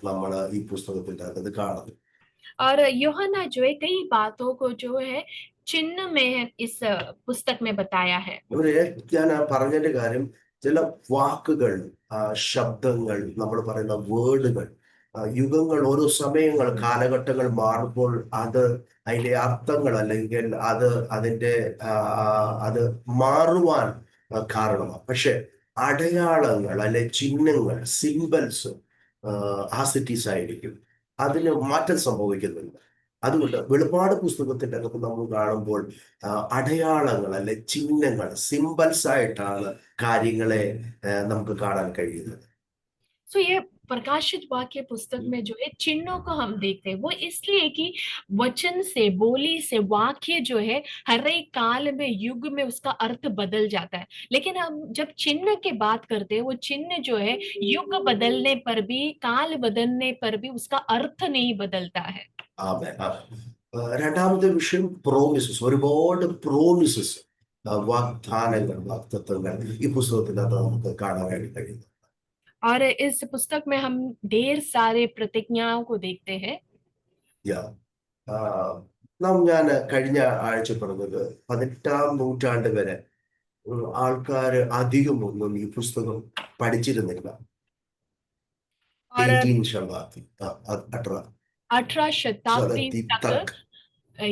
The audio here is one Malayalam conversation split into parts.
നമ്മൾ ഈ പുസ്തകത്തിന്റെ അകത്ത് കാണുന്നത്. और यूहन्ना जो है कई बातों को जो है चिन्ह में इस पुस्तक में बताया है। ഇവിടെ ഞാൻ പറഞ്ഞതിന്റെ കാര്യം, ചില വാക്കുകൾ, ശബ്ദങ്ങൾ, നമ്മൾ പറയുന്ന വേർഡുകൾ, യുഗങ്ങൾ, ഓരോ സമയങ്ങൾ, കാലഘട്ടങ്ങൾ മാറുമ്പോൾ അത് അതിന്റെ അർത്ഥങ്ങൾ അല്ലെങ്കിൽ അത് അതിന്റെ ആ, അത് മാറുവാൻ കാരണമാണ്. പക്ഷെ അടയാളങ്ങൾ അല്ലെ ചിഹ്നങ്ങൾ, സിംബൽസ് ആസിറ്റീസ് ആയിരിക്കും. അതിന് മാറ്റം സംഭവിക്കുന്നുണ്ട്. അതുകൊണ്ട് വെളിപ്പാട് പുസ്തകത്തിന്റെ അകത്ത് നമ്മൾ കാണുമ്പോൾ അടയാളങ്ങൾ അല്ലെ ചിഹ്നങ്ങൾ, സിംബൽസ് ആയിട്ടാണ് കാര്യങ്ങളെ നമുക്ക് കാണാൻ കഴിയുന്നത്. सो ये प्रकाशित वाक्य पुस्तक में जो है चिन्हों को हम देखते हैं, वो इसलिए कि वचन से, बोली से वाक्य जो है हर एक काल में, युग में उसका अर्थ बदल जाता है। लेकिन हम जब चिन्ह की बात करते हैं, वो चिन्ह जो है युग बदलने पर भी, काल बदलने पर भी उसका अर्थ नहीं बदलता है। ആമേൻ, ആമേൻ. രണ്ടാമത്തെ വിഷയം പ്രോമിസസ്. ഒരുപാട് പ്രോമിസസ്, വാഗ്ദാനങ്ങൾ, വാഗ്ദത്തങ്ങൾ ഈ പുസ്തകത്തിനകത്ത് നമുക്ക് കാണാനായിട്ട് കഴിയുന്നു. और इस पुस्तक में हम ढेर सारे प्रतिज्ञाओं को देखते हैं। Yeah. ഞാൻ കഴിഞ്ഞ ആഴ്ച പറഞ്ഞത് 18ാം നൂറ്റാണ്ട് വരെ ആൾക്കാര് അധികമൊന്നും ഈ പുസ്തകം പഠിച്ചിരുന്നില്ല. और 18 ശതാബ്ദി, 18 शताब्दी ശതാബ്ദി तक തക്ക്.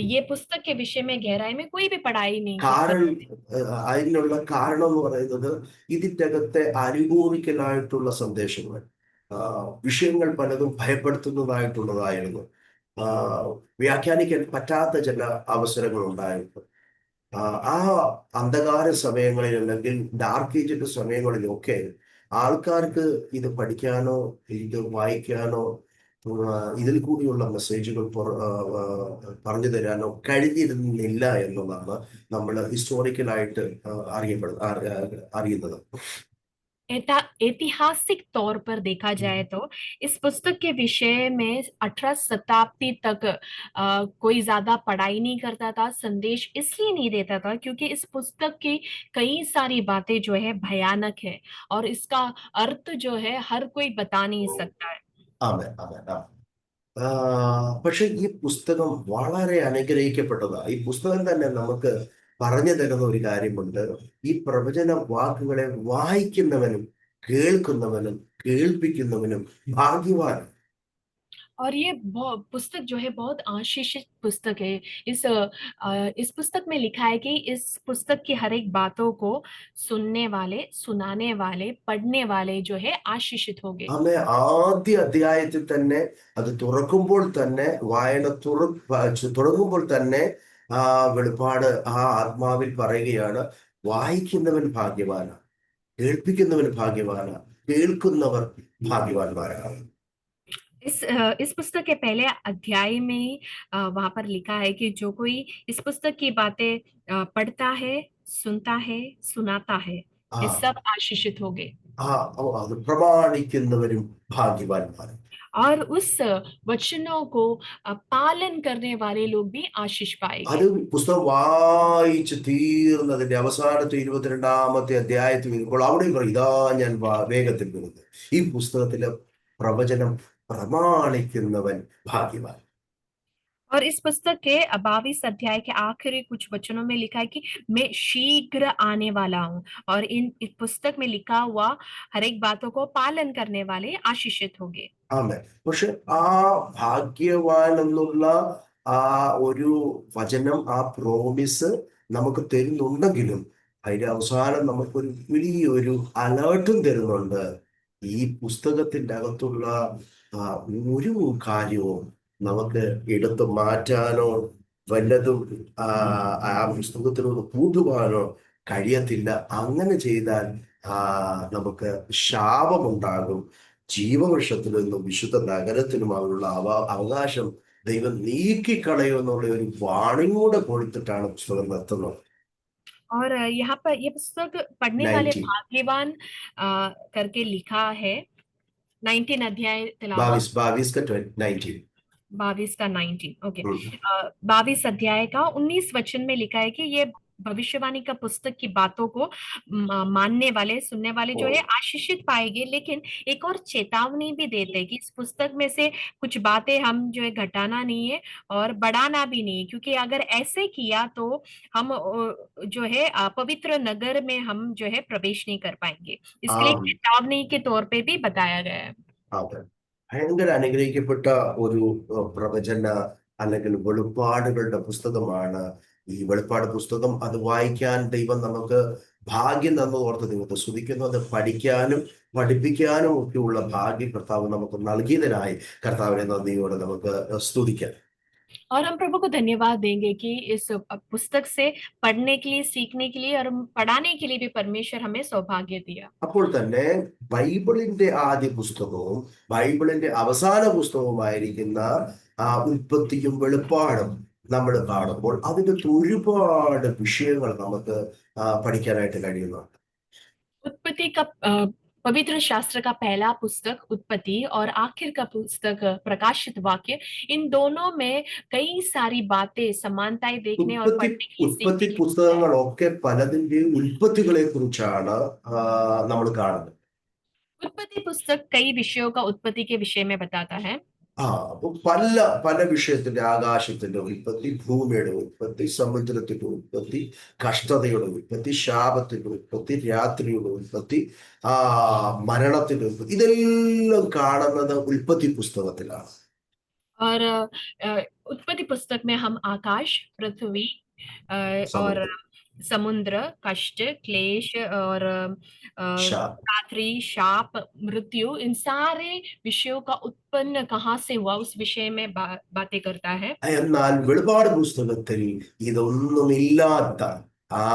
ये पुस्तक के विषय में गहराई में कोई भी पढ़ाई नहीं കാരണം करते थे। അതിനുള്ള കാരണം എന്ന് പറയുന്നത് ഇതിൻ്റെ അകത്തെ അനുഭവിക്കലായിട്ടുള്ള സന്ദേശങ്ങൾ, വിഷയങ്ങൾ പലതും ഭയപ്പെടുത്തുന്നതായിട്ടുള്ളതായിരുന്നു. ആ, വ്യാഖ്യാനിക്കാൻ പറ്റാത്ത ചില അവസരങ്ങൾ ഉണ്ടായിരുന്നു. ആ അന്ധകാര സമയങ്ങളിൽ അല്ലെങ്കിൽ ഡാർക്ക് ഏജിന്റെ സമയങ്ങളിലൊക്കെ ആൾക്കാർക്ക് ഇത് പഠിക്കാനോ ഇത് വായിക്കാനോ ഇതിൽ കൂടിയുള്ള മെസ്സേജുകൾ പറഞ്ഞു തരാനോ കഴിഞ്ഞിരുന്നില്ല എന്നുള്ളതാണ് നമ്മൾ ഹിസ്റ്റോറിക്കലായിട്ട് അറിയുന്നത്. ऐतिहासिक तौर पर देखा जाए तो इस पुस्तक के विषय में 18 शताब्दी तक कोई ज्यादा पढ़ाई नहीं करता था, संदेश इसलिए नहीं देता था क्योंकि इस पुस्तक की कई सारी बातें जो है भयानक है, और इसका अर्थ जो है हर कोई बता नहीं सकता है। അതെ, അതെ, അതെ. പക്ഷെ ഈ പുസ്തകം വളരെ അനുഗ്രഹിക്കപ്പെട്ടതാണ്. ഈ പുസ്തകം തന്നെ നമുക്ക് പറഞ്ഞു തരുന്ന ഒരു കാര്യമുണ്ട്. ഈ പ്രവചന വാക്കുകളെ വായിക്കുന്നവനും കേൾക്കുന്നവനും കേൾപ്പിക്കുന്നവനും ഭാഗ്യവാൻ. और ये पुस्तक जो है बहुत आशीषित पुस्तक है। इस पुस्तक में लिखा है कि इस पुस्तक की हर एक बातों को सुनने वाले, सुनाने वाले, पढ़ने वाले जो है आशीषित होंगे। ആമേ, ആദ്യ അധ്യായത്തിൽ തന്നെ അത് തുറക്കുമ്പോൾ തന്നെ തുടങ്ങുമ്പോൾ തന്നെ ആ വെളിപ്പാട് ആ ആത്മാവിൽ പറയുകയാണ്, വായിക്കുന്നവൻ ഭാഗ്യവാനാണ്, കേൾപ്പിക്കുന്നവൻ ഭാഗ്യവാനാണ്, കേൾക്കുന്നവർ ഭാഗ്യവാന്മാരാണ്. इस पुस्तक के पहले अध्याय में ही वहां पर लिखा है कि जो कोई इस पुस्तक की बातें पढ़ता है, सुनता है, सुनाता है, ये ആ सब आशीषित होंगे। അത് പ്രമാണിക്കുന്നവരും ഭാഗ്യവാന്മാർ. और उस वचनों को पालन करने वाले लोग भी आशीष അത് पाएंगे। പുസ്തകം വായിച്ച് തീർന്നതിന്റെ അവസാനത്തെ 22ാമത്തെ അധ്യായത്തിൽ വരുമ്പോൾ അവിടെ പറയും, ഇതാ ഞാൻ വേഗത്തിൽ വരുന്നത്. ഈ പുസ്തകത്തിലെ പ്രവചനം പ്രമാണിക്കുന്നവൻ ഭാഗ്യവാൻ. और इस पुस्तक के 22 अध्याय के आखिरी कुछ वचनों में लिखा है कि मैं शीघ्र आने वाला हूँ, और इस पुस्तक में लिखा हुआ हर एक बातों को पालन करने वाले आशीषित होंगे। ആമേ. പക്ഷെ ആ ഭാഗ്യവാൻ എന്നുള്ള ആ ഒരു വചനം, ആ പ്രോമിസ് നമുക്ക് തരുന്നുണ്ടെങ്കിലും അതിന്റെ അവസാനം നമുക്കൊരു വലിയൊരു അലേർട്ടും തരുന്നുണ്ട്. ഈ പുസ്തകത്തിന്റെ അകത്തുള്ള ഒരു കാര്യവും നമുക്ക് എടുത്തു മാറ്റാനോ വല്ലതും ആ ആ പുസ്തകത്തിനോട് കൂട്ടുവാനോ കഴിയത്തില്ല. അങ്ങനെ ചെയ്താൽ നമുക്ക് ശാപമുണ്ടാകും. ജീവവൃക്ഷത്തിൽ നിന്നും വിശുദ്ധ നഗരത്തിനുമായുള്ള അവകാശം ദൈവം നീക്കിക്കളയുമെന്നുള്ള ഒരു വാണിംഗ് കൂടെ കൊടുത്തിട്ടാണ് പുസ്തകം നിർത്തുന്നത്. और यहाँ पर ये पुस्तक पढ़ने वाले 19, भाग्यवान करके लिखा है। 19 अध्याय तिलावत, 22 का 19. 22 का 19, ओके। 22 अध्याय का 19 वचन में लिखा है कि ये भविष्यवाणी का पुस्तक की बातों को मानने वाले, सुनने वाले जो है आशीषित पाएंगे। लेकिन एक और चेतावनी भी देते हैं कि इस पुस्तक में से कुछ बातें हम जो है घटाना नहीं है और बढ़ाना भी नहीं है, क्योंकि अगर ऐसे किया तो हम जो है पवित्र नगर में हम जो है प्रवेश नहीं कर पाएंगे। इसके लिए ആം चेतावनी के तौर पे भी बताया गया है। അതെ. ഭയങ്കര അനുഗ്രഹിക്കപ്പെട്ട ഒരു പ്രവചന അല്ലെങ്കിൽ വെളിപ്പാടുകളുടെ പുസ്തകമാണ് ഈ വെളിപ്പാട് പുസ്തകം. അത് വായിക്കാൻ ദൈവം നമുക്ക് ഭാഗ്യം തന്നു ഓർത്ത് ദൈവത്തെ സ്തുതിക്കുന്നു. അത് പഠിക്കാനും പഠിപ്പിക്കാനും ഒക്കെയുള്ള ഭാഗ്യം കർത്താവ് നമുക്ക് നൽകിയതിനായി കർത്താവിനെ നന്ദിയോടെ നമുക്ക് സ്തുതിക്കാം. और हम प्रभु को धन्यवाद देंगे कि इस पुस्तक से पढ़ने के लिए, सीखने के लिए और पढ़ाने के लिए भी परमेश्वर हमें सौभाग्य दिया। അപ്പോൾ തന്നെ ബൈബിളിന്റെ ആദ്യ പുസ്തകവും ബൈബിളിന്റെ അവസാന പുസ്തകവുമായിരിക്കുന്ന ഉൽപ്പത്തിയും വെളിപ്പാടും നമ്മൾ കാണുമ്പോൾ അതിനകത്ത് ഒരുപാട് വിഷയങ്ങൾ നമുക്ക് പഠിക്കാനായിട്ട് കഴിയുന്നുണ്ട്. उत्पत्ति का पवित्र शास्त्र का पहला पुस्तक उत्पत्ति और आखिर का पुस्तक प्रकाशित वाक्य, इन दोनों में कई सारी बातें, समानताएं देखने और ഉൽപ്പത്തി पढ़ने के लिए, ഉൽപ്പത്തി सीखने के लिए मिलता है। പുസ്തകങ്ങളൊക്കെ പലതിന്റെയും ഉൽപ്പത്തികളെ കുറിച്ചാണ് നമ്മൾ കാണുന്നത്. उत्पत्ति पुस्तक कई विषयों का उत्पत्ति के विषय में बताता है। അപ്പൊ പല പല വിഷയത്തിന്റെ ആകാശത്തിന്റെ ഉൽപ്പത്തി, ഭൂമിയുടെ ഉൽപ്പത്തി, സമുദ്രത്തിന്റെ ഉൽപ്പത്തി, കഷ്ടതയുടെ ഉൽപ്പത്തി, ശാപത്തിന്റെ ഉൽപ്പത്തി, രാത്രിയുടെ ഉൽപ്പത്തി, മരണത്തിന്റെ ഉൽപ്പത്തി, ഇതെല്ലാം കാണുന്നത് ഉൽപ്പത്തി പുസ്തകത്തിലാണ്. और उत्पत्ति पुस्तक में हम आकाश, पृथ्वी और സമുദ്രം, समुद्र, कष्ट, क्लेश और ശാപം. रात्रि, शाप, मृत्यु, इन सारे विषयों का उत्पन्न कहाँ से हुआ उस विषय में बातें करता है। എന്നാൽ വെളിപാട് പുസ്തകത്തിൽ ഇതൊന്നുമില്ലാത്ത ആ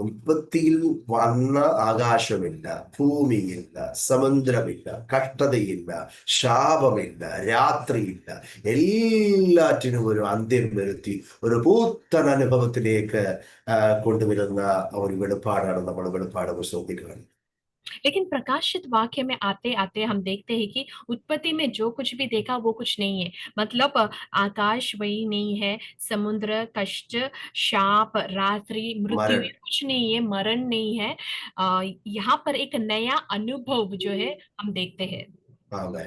ഉൽപ്പത്തിയിൽ വന്ന ആകാശമില്ല, ഭൂമിയില്ല, സമുദ്രമില്ല, കഷ്ടതയില്ല, ശാപമില്ല, രാത്രിയില്ല, എല്ലാറ്റിനും ഒരു അന്ത്യം വരുത്തി ഒരു പുത്തൻ അനുഭവത്തിലേക്ക് കൊണ്ടുവരുന്ന ഒരു വെളിപ്പാടാണ് നമ്മൾ വെളിപ്പാട് പുസ്തകത്തിൽ കാണുന്നത്. लेकिन प्रकाशित वाक्य में आते आते हम देखते हैं कि उत्पत्ति में जो कुछ भी देखा वो कुछ नहीं है। मतलब आकाश वही नहीं है, समुद्र, कष्ट, शाप, रात्रि, मृत्यु മരണം. ये कुछ नहीं है, मरण नहीं है। यहाँ पर एक नया अनुभव जो है हम देखते हैं। അതെ.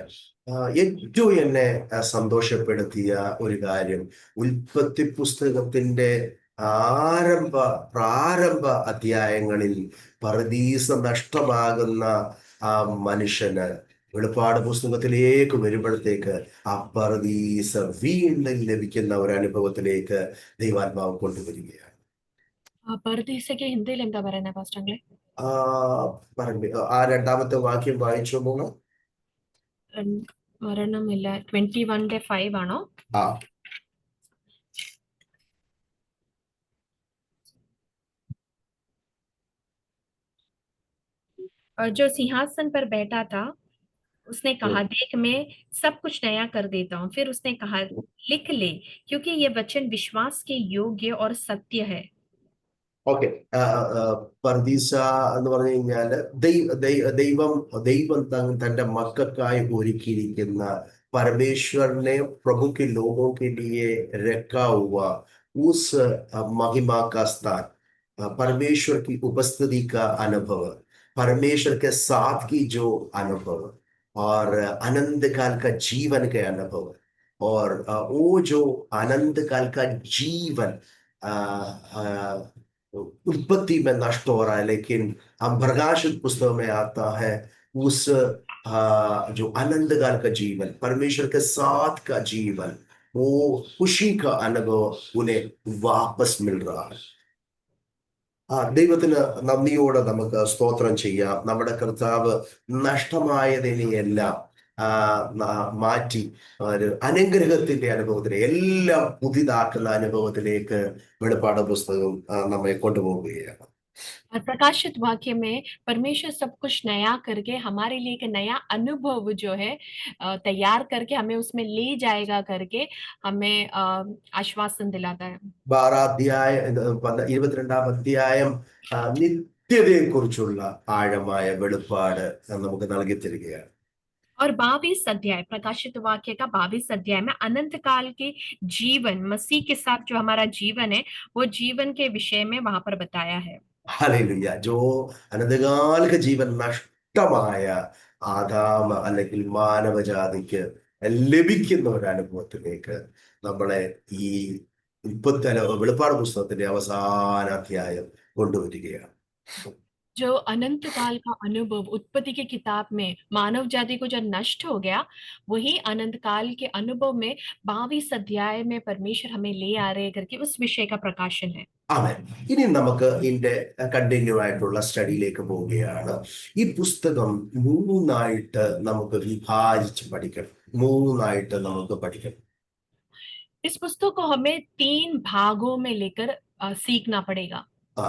ഏറ്റവും എന്നെ സന്തോഷപ്പെടുത്തിയ ഒരു കാര്യം ഉൽപ്പത്തി പുസ്തകത്തിന്റെ പ്രാരംഭ അധ്യായങ്ങളിൽ പറുദീസ നഷ്ടമാകുന്ന ആ മനുഷ്യന് വെളിപ്പാട് പുസ്തകത്തിലേക്ക് വരുമ്പോഴത്തേക്ക് ആ പറുദീസ വീണ്ടും ലഭിക്കുന്ന ഒരു അനുഭവത്തിലേക്ക് ദൈവാത്മാവ് കൊണ്ടുവരികയാണ്. പറുദീസയ്ക്ക് ഹിന്ദിയിൽ എന്താ പറയുന്നത് പാസ്റ്റർ? ആ പറഞ്ഞു ആ രണ്ടാമത്തെ വാക്യം വായിച്ചു പോകണം. മരണമില്ല, 21:5 ആണോ? ആ और जो सिंहासन पर बैठा था उसने कहा, देख मैं सब कुछ नया कर देता हूँ। फिर उसने कहा, लिख ले, क्योंकि ये वचन विश्वास के योग्य और सत्य है। ഓക്കെ. പർദീസ എന്ന് പറഞ്ഞു കഴിഞ്ഞാല് ദൈവം ദൈവം തന്റെ മക്കൾക്കായി ഒരുക്കിയിരിക്കുന്ന परमेश्वर ने प्रभु के लोगों के लिए रखा हुआ उस महिमा का स्थान, परमेश्वर की उपस्थिति का अनुभव, परमेश्वर के साथ की जो अनुभव और अनंत काल का जीवन के अनुभव और वो जो अनंत काल का जीवन उत्पत्ति में नष्ट हो रहा है, लेकिन हम प्रकाशित पुस्तक में आता है उस जो अनंत काल का जीवन, परमेश्वर के साथ का जीवन, वो खुशी का अनुभव उन्हें वापस मिल रहा है. ദൈവത്തിന് നന്ദിയോടെ നമുക്ക് സ്തോത്രം ചെയ്യാം. നമ്മുടെ കർത്താവ് നഷ്ടമായതിനെയെല്ലാം മാറ്റി ഒരു അനുഗ്രഹത്തിന്റെ അനുഭവത്തിലെ എല്ലാം പുതിയതാക്കുന്ന അനുഭവത്തിലേക്ക് വെളിപ്പാട് പുസ്തകം നമ്മെ കൊണ്ടുപോവുകയാണ്. और प्रकाशित वाक्य में परमेश्वर सब कुछ नया करके हमारे लिए एक नया अनुभव जो है तैयार करके हमें उसमें ले जाएगा करके हमें आश्वासन दिलाता है। 22-ാം അധ്യായം നിത്യതയെ കുറിച്ചുള്ള ആഴമായ വെളിപ്പാട് നമുക്ക് നൽകി തരികയാണ്. और 22 अध्याय, प्रकाशित वाक्य का 22 अध्याय में अनंत काल के जीवन, मसीह के साथ जो हमारा जीवन है, वो जीवन के विषय में वहां पर बताया है। ഹല്ലേലൂയ. അനന്തകാലിക ജീവൻ നഷ്ടമായ ആദാമ അല്ലെങ്കിൽ മാനവജാതിക്ക് ലഭിക്കുന്ന ഒരു അനുഭവത്തിലേക്ക് നമ്മളെ ഈ വെളിപ്പാട് പുസ്തകത്തിന്റെ അവസാന അധ്യായം കൊണ്ടുവരികയാണ്. जो अनंत काल का अनुभव उत्पत्ति की किताब में मानव जाति को जो नष्ट हो गया, वही अनंत काल के अनुभव में 22 अध्याय में परमेश्वर हमें ले आ रहे करके उस विषय का प्रकाशन है। ആമേൻ. ഇനി നമുക്ക് ഇതിന്റെ കണ്ടിന്യൂ ആയിട്ടുള്ള സ്റ്റഡിയിലേക്ക് പോവുകയാണ്. ഈ പുസ്തകം മൂന്നായിട്ട് നമുക്ക് വിഭാജിച്ച് പഠിക്കണം. മൂന്നായിട്ട് നമുക്ക് പഠിക്കണം. इस पुस्तक को हमें 3 भागों में लेकर सीखना पड़ेगा। ആ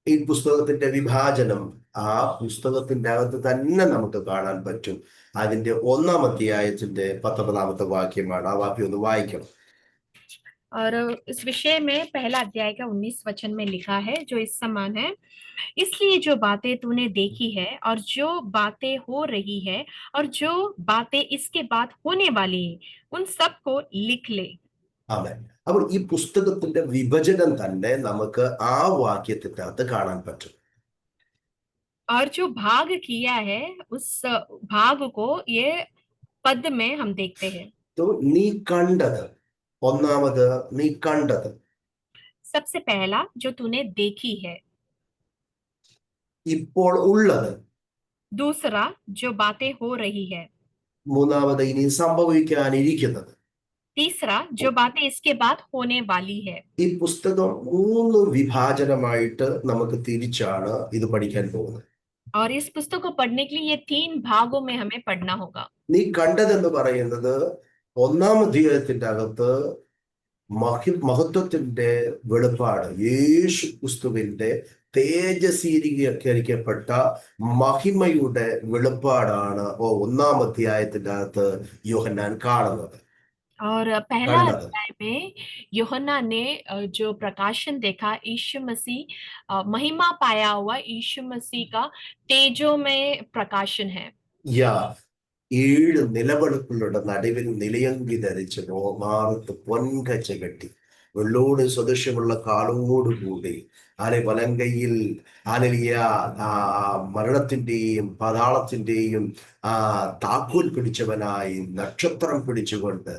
ഈ പുസ്തകത്തിന്റെ വിഭാജനം ആ പുസ്തകത്തിന്റെ അകത്ത് തന്നെ നമുക്ക് കാണാൻ പറ്റും. അതിന്റെ 1-ാം അധ്യായത്തിന്റെ 19-ാമത്തെ വാക്യമാണ്. ആ വാക്യം ഒന്ന് വായിക്കണം. और इस विषय में पहला अध्याय का 19 वचन में लिखा है, जो इस समान है। इसलिए जो बातें तूने देखी है और जो बातें हो रही है और जो बातें इसके बाद होने वाली है, उन सब को लिख ले। ആമേൻ. അപ്പോൾ ഈ പുസ്തകത്തിന്റെ വിഭജനം തന്നെ നമുക്ക് ആ വാക്യത്തിന്റെ അകത്ത് കാണാൻ പറ്റും. और जो भाग किया है, उस भाग को ये पद में हम देखते हैं। तो നീ കണ്ടത്, ഒന്നാമത് നീ കണ്ടത്, सबसे पहला जो तूने देखी है। ഇപ്പോൾ ഉള്ളത്, दूसरा जो बातें हो रही है। മൂന്നാമത് ഇനി സംഭവിക്കാനിരിക്കുന്നത്. तीसरा जो बातें इसके बाद होने वाली है। ഈ പുസ്തകം 3 വിഭാജനമായിട്ട് നമുക്ക് തിരിച്ചാണ് ഇത് പഠിക്കാൻ പോകുന്നത്. और इस पुस्तक को पढ़ने के लिए ये 3 भागों में हमें पढ़ना होगा। നീ കണ്ടതെന്ന് പറയുന്നത് 1-ാം അധ്യായത്തിന്റെ അകത്ത് മഹത്വത്തിന്റെ വെളിപ്പാട്, യേശു ക്രിസ്തുവിന്റെ തേജസ്വീകരിക്കപ്പെട്ട മഹിമയുടെ വെളിപ്പാടാണ് 1-ാം അധ്യായത്തിന്റെ അകത്ത് യോഹന്നാൻ കാണുന്നത്, और पहला കണ്ടത്. अध्याय में यूहन्ना ने जो प्रकाशन देखा, यीशु मसीह महिमा पाया हुआ यीशु मसीह का तेजोमय प्रकाशन है। യാ 7 നിലവിളക്കുകളുടെ നടുവിൽ നിലയങ്കി ധരിച്ച് മാറത്ത് പൊൻകച്ച കെട്ടി വെള്ളോട് സദൃശ്യമുള്ള കാളോടുകൂടി വലങ്കയിൽ ആലലിയ മരണത്തിന്റെയും പാതാളത്തിന്റെയും താക്കോൽ പിടിച്ചവനായി നക്ഷത്രം പിടിച്ചുകൊണ്ട്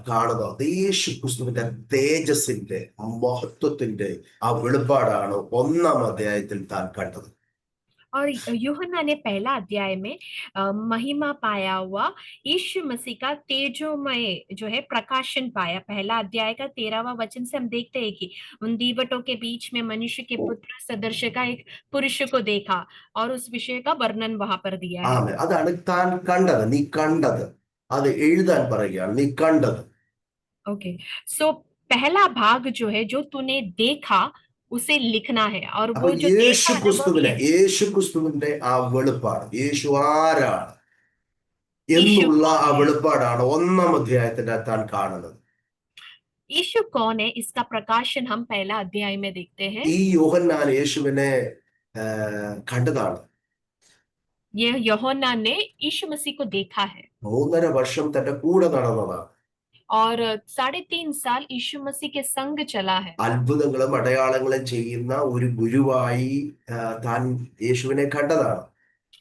കാണുന്ന യേശു ക്രിസ്തുവിന്റെ തേജസ്സിന്റെ മഹത്വത്തിന്റെ ആ വെളിപ്പാടാണ് 1-ാം അധ്യായത്തിൽ താൻ കണ്ടത്. और यूहन्ना ने पहला अध्याय में महिमा पाया हुआ यीशु मसीह का तेजोमय जो है प्रकाशन पाया। पहला अध्याय का 13वां वचन से हम देखते हैं कि उन दीवटों के बीच में मनुष्य के पुत्र सदृश का एक पुरुष को देखा, और उस विषय का वर्णन वहां पर दिया है। അതാണ് താൻ കണ്ടത്, നീ കണ്ടത്. അത് എഴുതാൻ പറയുകയാണ്, നീ കണ്ടത്. ओके, सो पहला भाग जो है, जो तूने देखा, उसे लिखना है। और അപ്പൊ वो जो യേശു देखा ക്രിസ്തുവിനെ, है, യേശു ക്രിസ്തുവിന്റെ ആ വെളിപ്പാട്, യേശു ആരാണ് यीशु എന്നുള്ള कौन ആ है, വെളിപ്പാടാണ് 1-ാം അധ്യായത്തിന്റെ താൻ കാണുന്നത്. यीशु कौन है, इसका प्रकाशन हम पहला अध्याय में देखते हैं। ഈ യോഹന്നാൻ യേശുവിനെ കണ്ടതാണ്. ये यूहन्ना ने यीशु मसीह को देखा है 3.5 വർഷം തന്റെ കൂടെ നടന്നതാണ്. और 3.5 साल यीशु मसीह के संग चला है। അത്ഭുതങ്ങളും അടയാളങ്ങളും ചെയ്യുന്ന ഒരു ഗുരുവായി താൻ യേശുവിനെ കണ്ടതാണ്.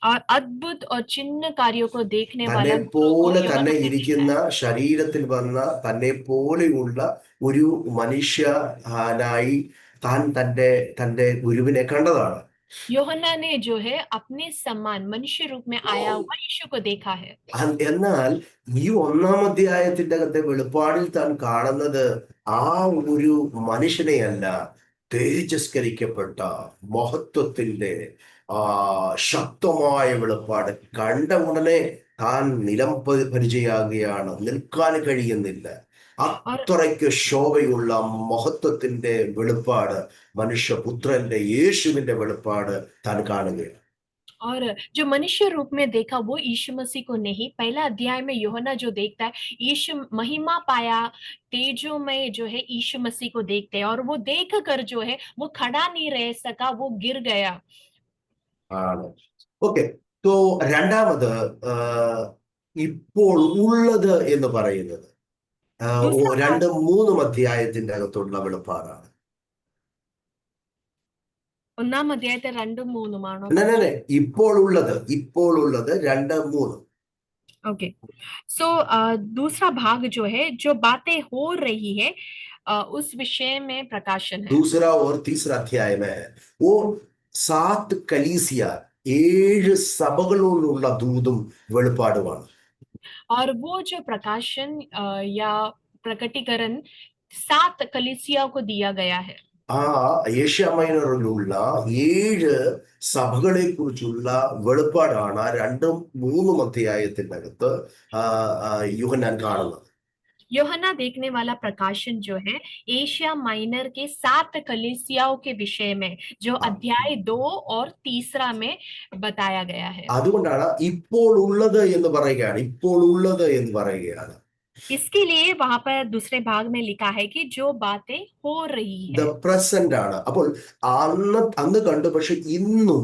और अद्भुत और चिन्ह कार्यों को देखने തന്നെ वाला गुरु को പോലെ തന്നെ यूहन्ना ने देखा ഇരിക്കുന്ന है। ശരീരത്തിൽ വന്ന തന്നെ പോലെയുള്ള ഒരു മനുഷ്യനായി താൻ തന്റെ ഗുരുവിനെ കണ്ടതാണ്. यूहन्ना ने जो है अपने समान मनुष्य रूप में आया हुआ यीशु को देखा है। എന്നാൽ ഈ 1-ാം അധ്യായത്തിന്റെ അകത്തെ വെളിപ്പാടിൽ താൻ കാണുന്നത് ആ ഒരു മനുഷ്യനെയല്ല, തേജസ്കരിക്കപ്പെട്ട മഹത്വത്തിന്റെ ശക്തമായ വെളിപ്പാട്. കണ്ട ഉടനെ താൻ നിലം പരിചയാകുകയാണ്, നിൽക്കാൻ കഴിയുന്നില്ല. അത്രയ്ക്ക് ശോഭയുള്ള മഹത്വത്തിന്റെ വെളിപ്പാട്, മനുഷ്യപുത്രന്റെ യേശുവിന്റെ വെളിപ്പാട് താൻ കാണുകയാണ്. और जो मनुष्य रूप में देखा वो यीशु मसीह को नहीं। पहला अध्याय में यूहन्ना जो देखता है, यीशु महिमा पाया तेजोमय जो है यीशु मसीह को देखते हैं, और वो देख कर जो है वो खड़ा नहीं रह सका, वो गिर गया। ആണ്. ഓക്കെ, തോ രണ്ടാമത് ആ, ഇപ്പോൾ ഉള്ളത് എന്ന് പറയുന്നത് दूसरा भाग രണ്ടും മൂന്നും അധ്യായത്തിന്റെ അകത്തുള്ള വെളിപ്പാടാണ്. ഒന്നാം അധ്യായത്തെ രണ്ടും മൂന്നുമാണോ? ഇപ്പോൾ ഉള്ളത് രണ്ട് മൂന്ന്. ओके, सो दूसरा भाग जो है, जो बातें हो रही है, उस विषय में प्रकाशन है। दूसरा और तीसरा अध्याय में है वो സാത്ത് കലീസിയ 7 സഭകളോടുള്ള ദൂതും വെളിപ്പാടുമാണ്. और वो जो प्रकाशन या प्रकटीकरण 7 कलीसिया को दिया गया है। ആ ഏഷ്യ മൈനറിലുള്ള 7 സഭകളെ കുറിച്ചുള്ള വെളിപ്പാടാണ് ആ രണ്ടും മൂന്നും അധ്യായത്തിന്റെ അകത്ത് യോഹന്നാൻ കാണുന്നത്. यूहन्ना देखने वाला प्रकाशन जो है एशिया माइनर के 7 कलीसियाओं के विषय में, जो ആ, अध्याय 2 और तीसरा में बताया गया है। അതുകൊണ്ടാണ് ഇപ്പോൾ ഉള്ളത് എന്ന് പറയുകയാണ്, ഇപ്പോൾ ഉള്ളത് എന്ന് പറയുകയാണ്. इसके लिए वहां पर दूसरे भाग में लिखा है कि जो बातें हो रही ദ है। പ്രസന്റ് ആണ്. അപ്പോൾ അന്ന് കണ്ടു, പക്ഷെ ഇന്നും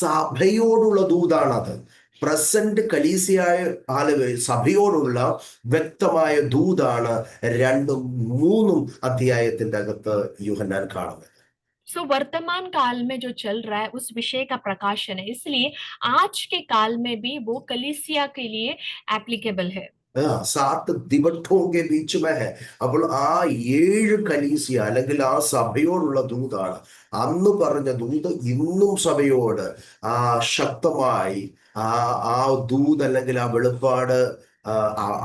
സഭയോടുള്ള ദൂതാണത്. പ്രസന്റ് കലീസിയായ ആളുകൾ സഭയോടുള്ള വ്യക്തമായ ദൂതാണ് രണ്ടും മൂന്നും അധ്യായത്തിന്റെ അകത്ത് യോഹന്നാൻ കാണുന്നത്. सो वर्तमान काल में जो चल रहा है उस विषय का प्रकाशन है, इसलिए आज के काल में भी वो कलीसिया के लिए एप्लीकेबल है। 7 दिवटों के बीच में है. അപ്പോൾ ആ 7 കലീസിയ അല്ലെങ്കിൽ ആ സഭയോടുള്ള ദൂതാണ്. അന്ന് പറഞ്ഞ ദൂത് ഇന്നും സഭയോട് ശക്തമായി ആ ആ ദൂത് അല്ലെങ്കിൽ ആ വെളിപ്പാട്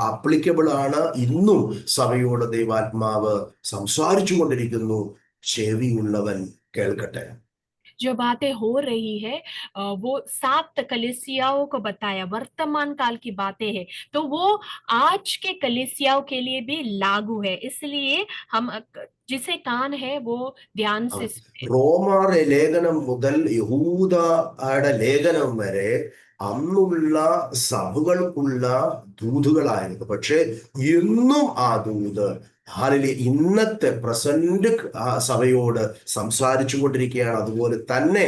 അപ്ലിക്കബിൾ ആണ്. ഇന്നും സഭയോട് ദൈവാത്മാവ് സംസാരിച്ചു കൊണ്ടിരിക്കുന്നു. ചെവിയുള്ളവൻ കേൾക്കട്ടെ. जो बातें हो रही है वो 7 कलीसियाओं को बताया, वर्तमान काल की बातें हैं, तो वो आज के कलीसियाओं के लिए भी लागू है। इसलिए हम जिसे कान है वो ध्यान से सुने। റോമാറെ ലേഖനം മുതൽ യഹൂദയുടെ ലേഖനം വരെ അന്നുള്ള സഭകൾക്കുള്ള ദൂതുകളായിരുന്നു. പക്ഷെ ഇന്നും ആ ദൂത് ഇന്നത്തെ പ്രസന്റ് സഭയോട് സംസാരിച്ചു കൊണ്ടിരിക്കുകയാണ്. അതുപോലെ തന്നെ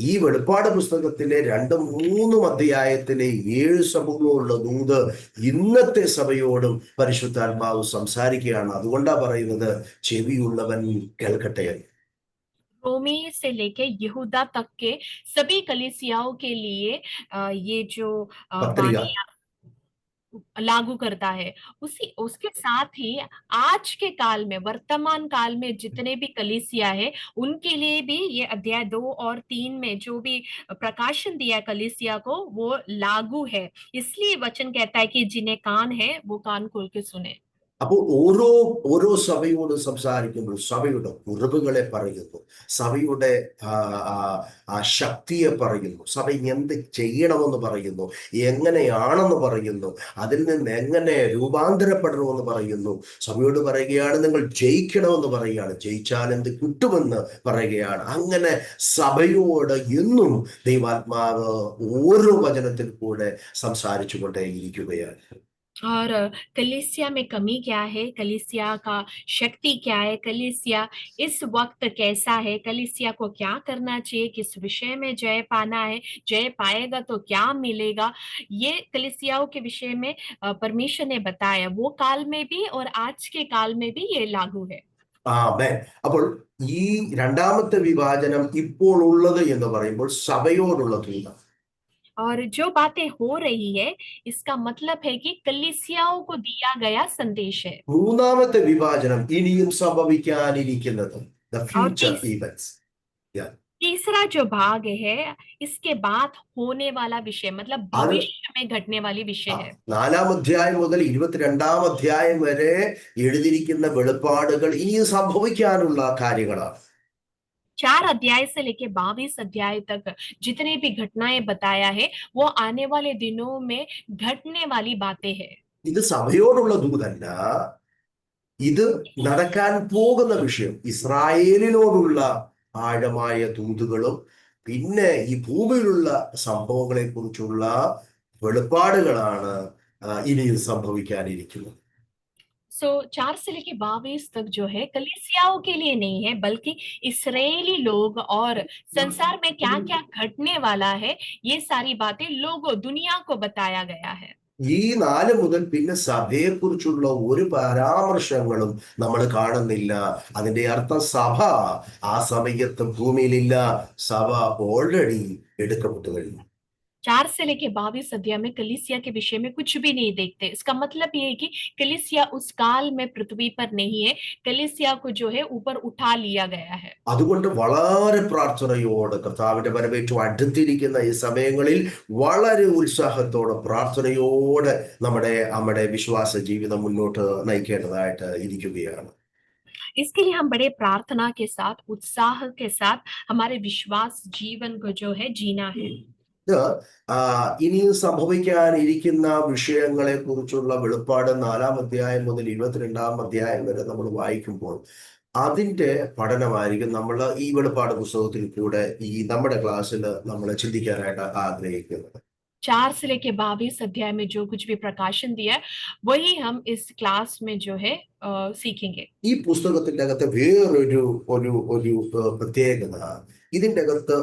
ഈ വെളിപ്പാട് പുസ്തകത്തിലെ 2-3 അധ്യായത്തിലെ 7 സഭകളോടുള്ള ദൂത് ഇന്നത്തെ സഭയോടും പരിശുദ്ധാത്മാവ് സംസാരിക്കുകയാണ്. അതുകൊണ്ടാ പറയുന്നത് ചെവിയുള്ളവൻ കേൾക്കട്ടെ. रोमी से लेके यहूदा तक के सभी कलीसियाओं के लिए ये जो പത്രിക वाणी लागू करता है। उसी उसके साथ ही आज के काल में, वर्तमान काल में जितने भी कलीसिया है उनके लिए भी ये अध्याय 2 और 3 में जो भी प्रकाशन दिया है कलीसिया को, वो लागू है। इसलिए वचन कहता है कि जिन्हें कान है वो कान खोल के सुने। അപ്പോൾ ഓരോ സഭയോട് സംസാരിക്കുമ്പോൾ സഭയുടെ കുറവുകളെ പറയുന്നു, സഭയുടെ ശക്തിയെ പറയുന്നു, സഭ എന്ത് ചെയ്യണമെന്ന് പറയുന്നു, എങ്ങനെയാണെന്ന് പറയുന്നു, അതിൽ നിന്ന് എങ്ങനെ രൂപാന്തരപ്പെടണമെന്ന് പറയുന്നു. സഭയോട് പറയുകയാണ് നിങ്ങൾ ജയിക്കണമെന്ന് പറയുകയാണ്, ജയിച്ചാൽ എന്ത് കിട്ടുമെന്ന് പറയുകയാണ്. അങ്ങനെ സഭയോട് എന്നും ദൈവാത്മാവ് ഓരോ വചനത്തിൽ കൂടെ സംസാരിച്ചു കൊണ്ടേയിരിക്കുകയാണ്. और कलीसिया में कमी क्या है, कलीसिया का शक्ति क्या है, कलीसिया इस वक्त कैसा है, कलीसिया को क्या करना चाहिए, किस विषय में जय पाना है, जय पाएगा तो क्या मिलेगा, ये कलीसियाओं के विषय में परमेश्वर ने बताया। वो काल में भी और आज के काल में भी ये लागू है। അപ്പോൾ ഈ രണ്ടാമത്തെ വിഭാജനം ഇപ്പോൾ ഉള്ളത് എന്ന് പറയുമ്പോൾ സഭയോടുള്ള ദൂതാണ്. और जो बातें हो रही है इसका मतलब है कि कलीसियाओं को दिया गया संदेश है। മൂന്നാമത്തെ വിഭാജനം ഇനിയും സംഭവിക്കാനിരിക്കുന്നത്, the और future events. तीसरा जो भाग है इसके बाद होने वाला विषय, मतलब അത് भविष्य में घटने वाली विषय है। 4 അധ്യായം മുതൽ 22 അധ്യായം വരെ എഴുതിയിരിക്കുന്ന വെളിപ്പാടുകൾ ഇനിയും സംഭവിക്കാനുള്ള കാര്യങ്ങളാണ്. 4 अध्याय से लेके 22 अध्याय तक जितने भी घटनाएं बताया है वो आने वाले दिनों में घटने वाली बातें हैं। ഇത് സഭയോടുള്ള ദൂതല്ല, ഇത് നടക്കാൻ പോകുന്ന വിഷയം, ഇസ്രായേലിനോടുള്ള ആഴമായ ദൂതുകളും പിന്നെ ഈ ഭൂമിയിലുള്ള സംഭവങ്ങളെ കുറിച്ചുള്ള വെളിപ്പാടുകളാണ് ഇനിയും സംഭവിക്കാനിരിക്കുന്നത്. सो 4 से लेके 22 तक जो है कलीसियाओं के लिए नहीं है, बल्कि इस्राएली लोग और संसार में क्या क्या घटने वाला है, ये सारी बातें लोगों दुनिया को बताया गया है। ഈ 4 മുതൽ പിന്നെ സഭയെക്കുറിച്ചുള്ള ഒരു പരാമർശങ്ങളും നമ്മൾ കാണുന്നില്ല. അതിന്റെ അർത്ഥം സഭ ആ സമയത്ത് ഭൂമിയിലില്ല. സഭ ഓൾറെഡി എടുക്കപ്പെട്ടു കഴിഞ്ഞു. 4 से लेके 22 अध्याय में कलीसिया के विषय में कुछ भी नहीं देखते। इसका मतलब ये है कि कलीसिया उस काल में पृथ्वी पर नहीं है, कलीसिया को जो है ऊपर उठा लिया गया है। അതുകൊണ്ട് വളരെ പ്രാർത്ഥനയോടെ കർത്താവിന്റെ വരവേറ്റു അടുത്തിരിക്കുന്ന ഈ സമയങ്ങളിൽ വളരെ ഉത്സാഹത്തോടെ പ്രാർത്ഥനയോടെ നമ്മുടെ വിശ്വാസ ജീവിതം മുന്നോട്ട് നയിക്കേണ്ടതായിട്ട് ഇരിക്കുകയാണ്. इसके लिए हम बड़े प्रार्थना के साथ, उत्साह के साथ हमारे विश्वास जीवन को जो है जीना है। ഇത് ഇനിയും സംഭവിക്കാനിരിക്കുന്ന വിഷയങ്ങളെ കുറിച്ചുള്ള വെളിപ്പാട് 4 അധ്യായം മുതൽ 22 അധ്യായം വരെ നമ്മൾ വായിക്കുമ്പോൾ അതിന്റെ പഠനമായിരിക്കും നമ്മൾ ഈ വെളിപ്പാട് പുസ്തകത്തിൽ കൂടെ ഈ നമ്മുടെ ക്ലാസ്സിൽ നമ്മൾ ചിന്തിക്കാനായിട്ട് ആഗ്രഹിക്കുന്നത്. 4 से लेके 22 अध्याय में जो कुछ भी प्रकाशन दिया है, वही हम इस क्लास में जो है सीखेंगे। ഈ പുസ്തകത്തിന്റെ അകത്ത് വേറൊരു ഒരു ഒരു പ്രത്യേകത, ഇതിന്റെ അകത്ത്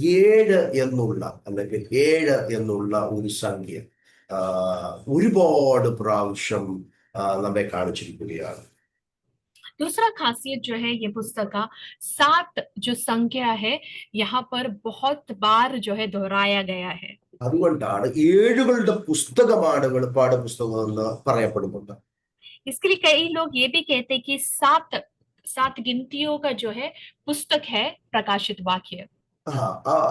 7 എന്നുള്ള അല്ലെങ്കിൽ 7 എന്നുള്ള ഒരു സംഖ്യ ഒരുപാട് പ്രാവശ്യം നമ്മെ കാണിച്ചിരിക്കുകയാണ്. दूसरा खासियत जो है ये पुस्तक का 7 जो संख्या है, यहाँ पर बहुत बार जो है दोहराया गया है। അതുകൊണ്ടാണ് 7കളുടെ പുസ്തകമാണ് വെളിപ്പാട് പുസ്തകം എന്ന് പറയപ്പെടുന്നുണ്ട്. इसके लिए कई लोग ये भी कहते हैं कि 7 गिनतियों का जो है पुस्तक है प्रकाशित वाक्य।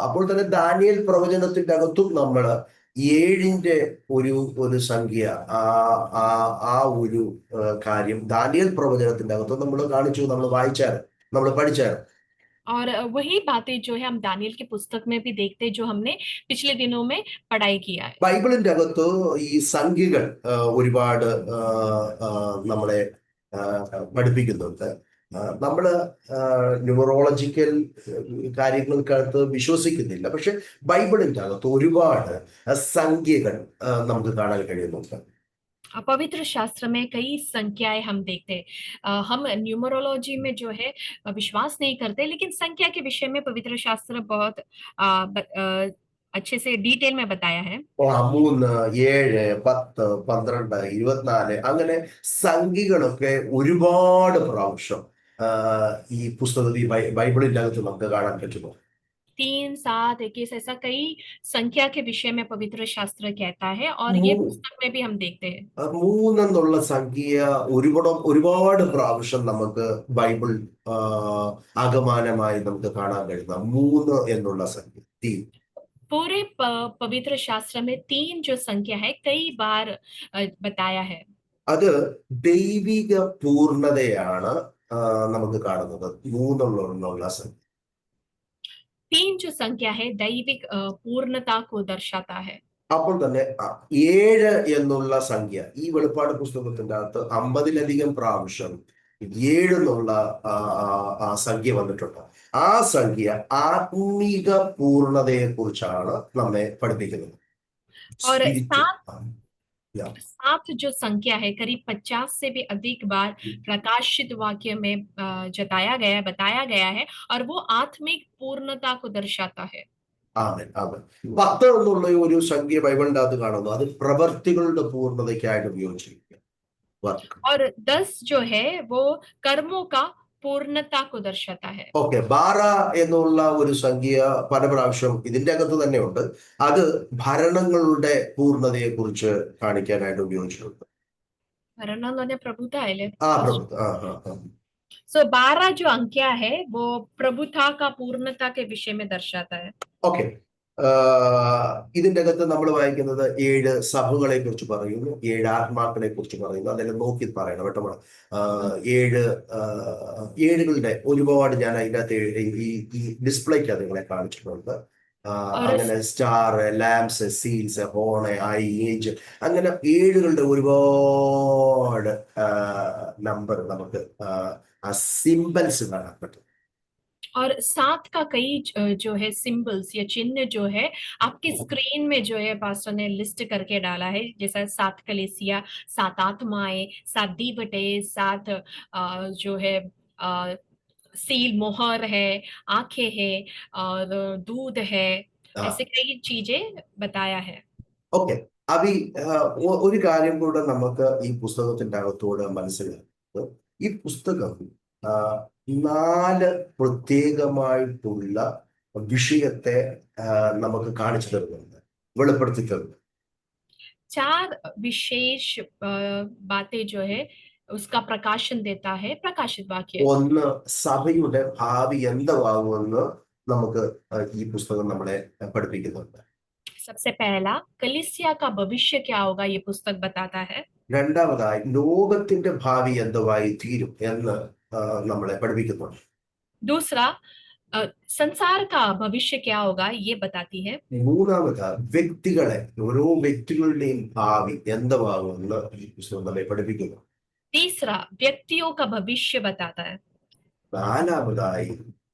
അപ്പോൾ തന്നെ ദാനിയേൽ പ്രവചനത്തിന്റെ അകത്തും നമ്മൾ 7ന്റെ ഒരു സംഖ്യ ആ ആ ആ ഒരു കാര്യം ദാനിയേൽ പ്രവചനത്തിന്റെ അകത്തും നമ്മൾ കാണിച്ചു, നമ്മൾ വായിച്ചാൽ, നമ്മൾ പഠിച്ചാൽ. और वही बातें जो है हम दानियल की पुस्तक में भी देखते हैं, जो हमने पिछले दिनों में पढ़ाई किया है। ബൈബിളിന്റെ അകത്ത് ഈ സംഖ്യകൾ ഒരുപാട് നമ്മളെ പഠിപ്പിക്കുന്നുണ്ട്. നമ്മള് ന്യൂമറോളജിക്കൽ കാര്യങ്ങൾക്കകത്ത് വിശ്വസിക്കുന്നില്ല, പക്ഷെ ബൈബിളിന്റെ അകത്ത് ഒരുപാട് സംഖ്യകൾ നമുക്ക് കാണാൻ കഴിയുന്നുണ്ട്. पवित्र शास्त्र में कई संख्याएं हम देखते हैं। हम न्यूमरोलॉजी में जो है विश्वास नहीं करते, लेकिन संख्या के विषय में पवित्र शास्त्र बहुत अच्छे से डिटेल में बताया है। 3, 7, 10, 12, 24 അങ്ങനെ സംഖ്യകളൊക്കെ ഒരുപാട് പ്രാവശ്യം ഈ പുസ്തകത്തിൽ ബൈബിളിന്റെ അകത്ത് നമുക്ക് കാണാൻ പറ്റുന്നു. 3, 7, 21 ऐसा कई संख्या के विषय में पवित्र शास्त्र कहता है, और ये पुस्तक में भी हम देखते हैं। 3 എന്നുള്ള സംഖ്യ ഒരുപാട് പ്രാവശ്യം നമുക്ക് ബൈബിൾ ആഗമനമായി നമുക്ക് കാണാൻ കഴിയുന്ന 3 എന്നുള്ള സംഖ്യ. पूरे पवित्र शास्त्र में 3 जो संख्या है कई बार बताया है। അത് ദൈവിക പൂർണ്ണതയാണ് നമുക്ക് കാണുന്നത് 3 എന്നുള്ള സംഖ്യ. 3 जो संख्या है दैविक पूर्णता को दर्शाता है। അപ്പോൾ തന്നെ 7 എന്നുള്ള സംഖ്യ ഈ വെളിപ്പാട് പുസ്തകത്തിന്റെ അകത്ത് 50-ലധികം പ്രാവശ്യം 7 എന്നുള്ള ആ സംഖ്യ വന്നിട്ടുണ്ട്. ആ സംഖ്യ ആത്മീക പൂർണ്ണതയെ കുറിച്ചാണ് നമ്മെ പഠിപ്പിക്കുന്നത്. और 7 जो संख्या है करीब 50 से भी अधिक बार प्रकाशित वाक्य में बताया गया है, और वो आत्मिक पूर्णता को दर्शाता है। ആമേൻ, ആമേൻ. 10 എന്നുള്ള ഒരു സംഖ്യ ബൈബിളിന്റെ അകത്ത് കാണുന്നു. അത് പ്രവർത്തികളുടെ പൂർണ്ണതയ്ക്കായിട്ട് ഉപയോഗിച്ചിരിക്കുക. और 10 जो है वो कर्मों का പൂർണ്ണത को दर्शाता है. ഓക്കെ, 12 എന്നുള്ള ഒരു സംഖ്യ പല പ്രാവശ്യം ഇതിന്റെ അകത്ത് തന്നെ ഉണ്ട്. അത് ഭരണങ്ങളുടെ പൂർണ്ണതയെ കുറിച്ച് കാണിക്കാനായിട്ട് ഉപയോഗിച്ചിട്ടുണ്ട്. भरण ने प्रभुता है। പ്രഭുത്വ. सो 12 जो अंकिया है वो प्रभुता का पूर्णता के विषय में दर्शाता है. ഓക്കെ, ഇതിന്റെ അകത്ത് നമ്മൾ വായിക്കുന്നത് 7 സഭകളെ കുറിച്ച് പറയുന്നു, 7 ആത്മാക്കളെ കുറിച്ച് പറയുന്നു. അതെല്ലാം നോക്കി പറയണം കേട്ടോ. 7 ഒരുപാട് ഞാൻ അതിൻ്റെ അകത്ത് ഈ ഡിസ്പ്ലേക്ക് അത് നിങ്ങളെ കാണിച്ചിട്ടുണ്ട്. അങ്ങനെ star, lamps, seals, horn, I, age, അങ്ങനെ 7 ഒരുപാട് നമ്പർ നമുക്ക് ആ സിംബൽസ് കാണാൻ പറ്റും. और 7 का कई जो है सिंबल्स या चिन्ह जो है आपकी स्क्रीन में जो है पास्टर ने लिस्ट करके डाला है, जैसा 7 कलीसिया, 7 आत्माएं, 7 दीवटे, 7 जो है सील मोहर है, आंखें है और दूध है, ऐसे कई चीजें बताया है। ഓക്കെ. അപ്പൊ ഒരു കാര്യം കൂടെ നമുക്ക് ഈ പുസ്തകത്തിന്റെ അകത്തൂടെ മനസ്സിലാക്കുന്നത്, ഈ പുസ്തകം ആ, 4 പ്രത്യേകമായിട്ടുള്ള വിഷയത്തെ നമുക്ക് കാണിച്ചു തരുന്നുണ്ട്, വെളിപ്പെടുത്തി തരുന്നു. 4 विशेष बातें जो है उसका प्रकाशन देता है प्रकाशित वाक्य। ഒന്ന്, സഭയുടെ ഭാവി എന്താകുമെന്ന് നമുക്ക് ഈ പുസ്തകം നമ്മളെ പഠിപ്പിക്കുന്നുണ്ട്. सबसे पहला कलीसिया का भविष्य क्या होगा ये पुस्तक बताता है। രണ്ടാമതായി ലോകത്തിന്റെ ഭാവി എന്തുവായി തീരും എന്ന് നമ്മളെ പഠിപ്പിക്കുന്നുണ്ട്. दूसरा संसार का भविष्य क्या होगा ये बताती है। മൂന്നാമത് വ്യക്തികളെ, ഓരോ വ്യക്തികളുടെയും ഭാവി എന്താകുമെന്ന് ഈ പുസ്തകം നമ്മെ പഠിപ്പിക്കുന്നു. तीसरा व्यक्तियों का भविष्य बताता है। നാലാമതായി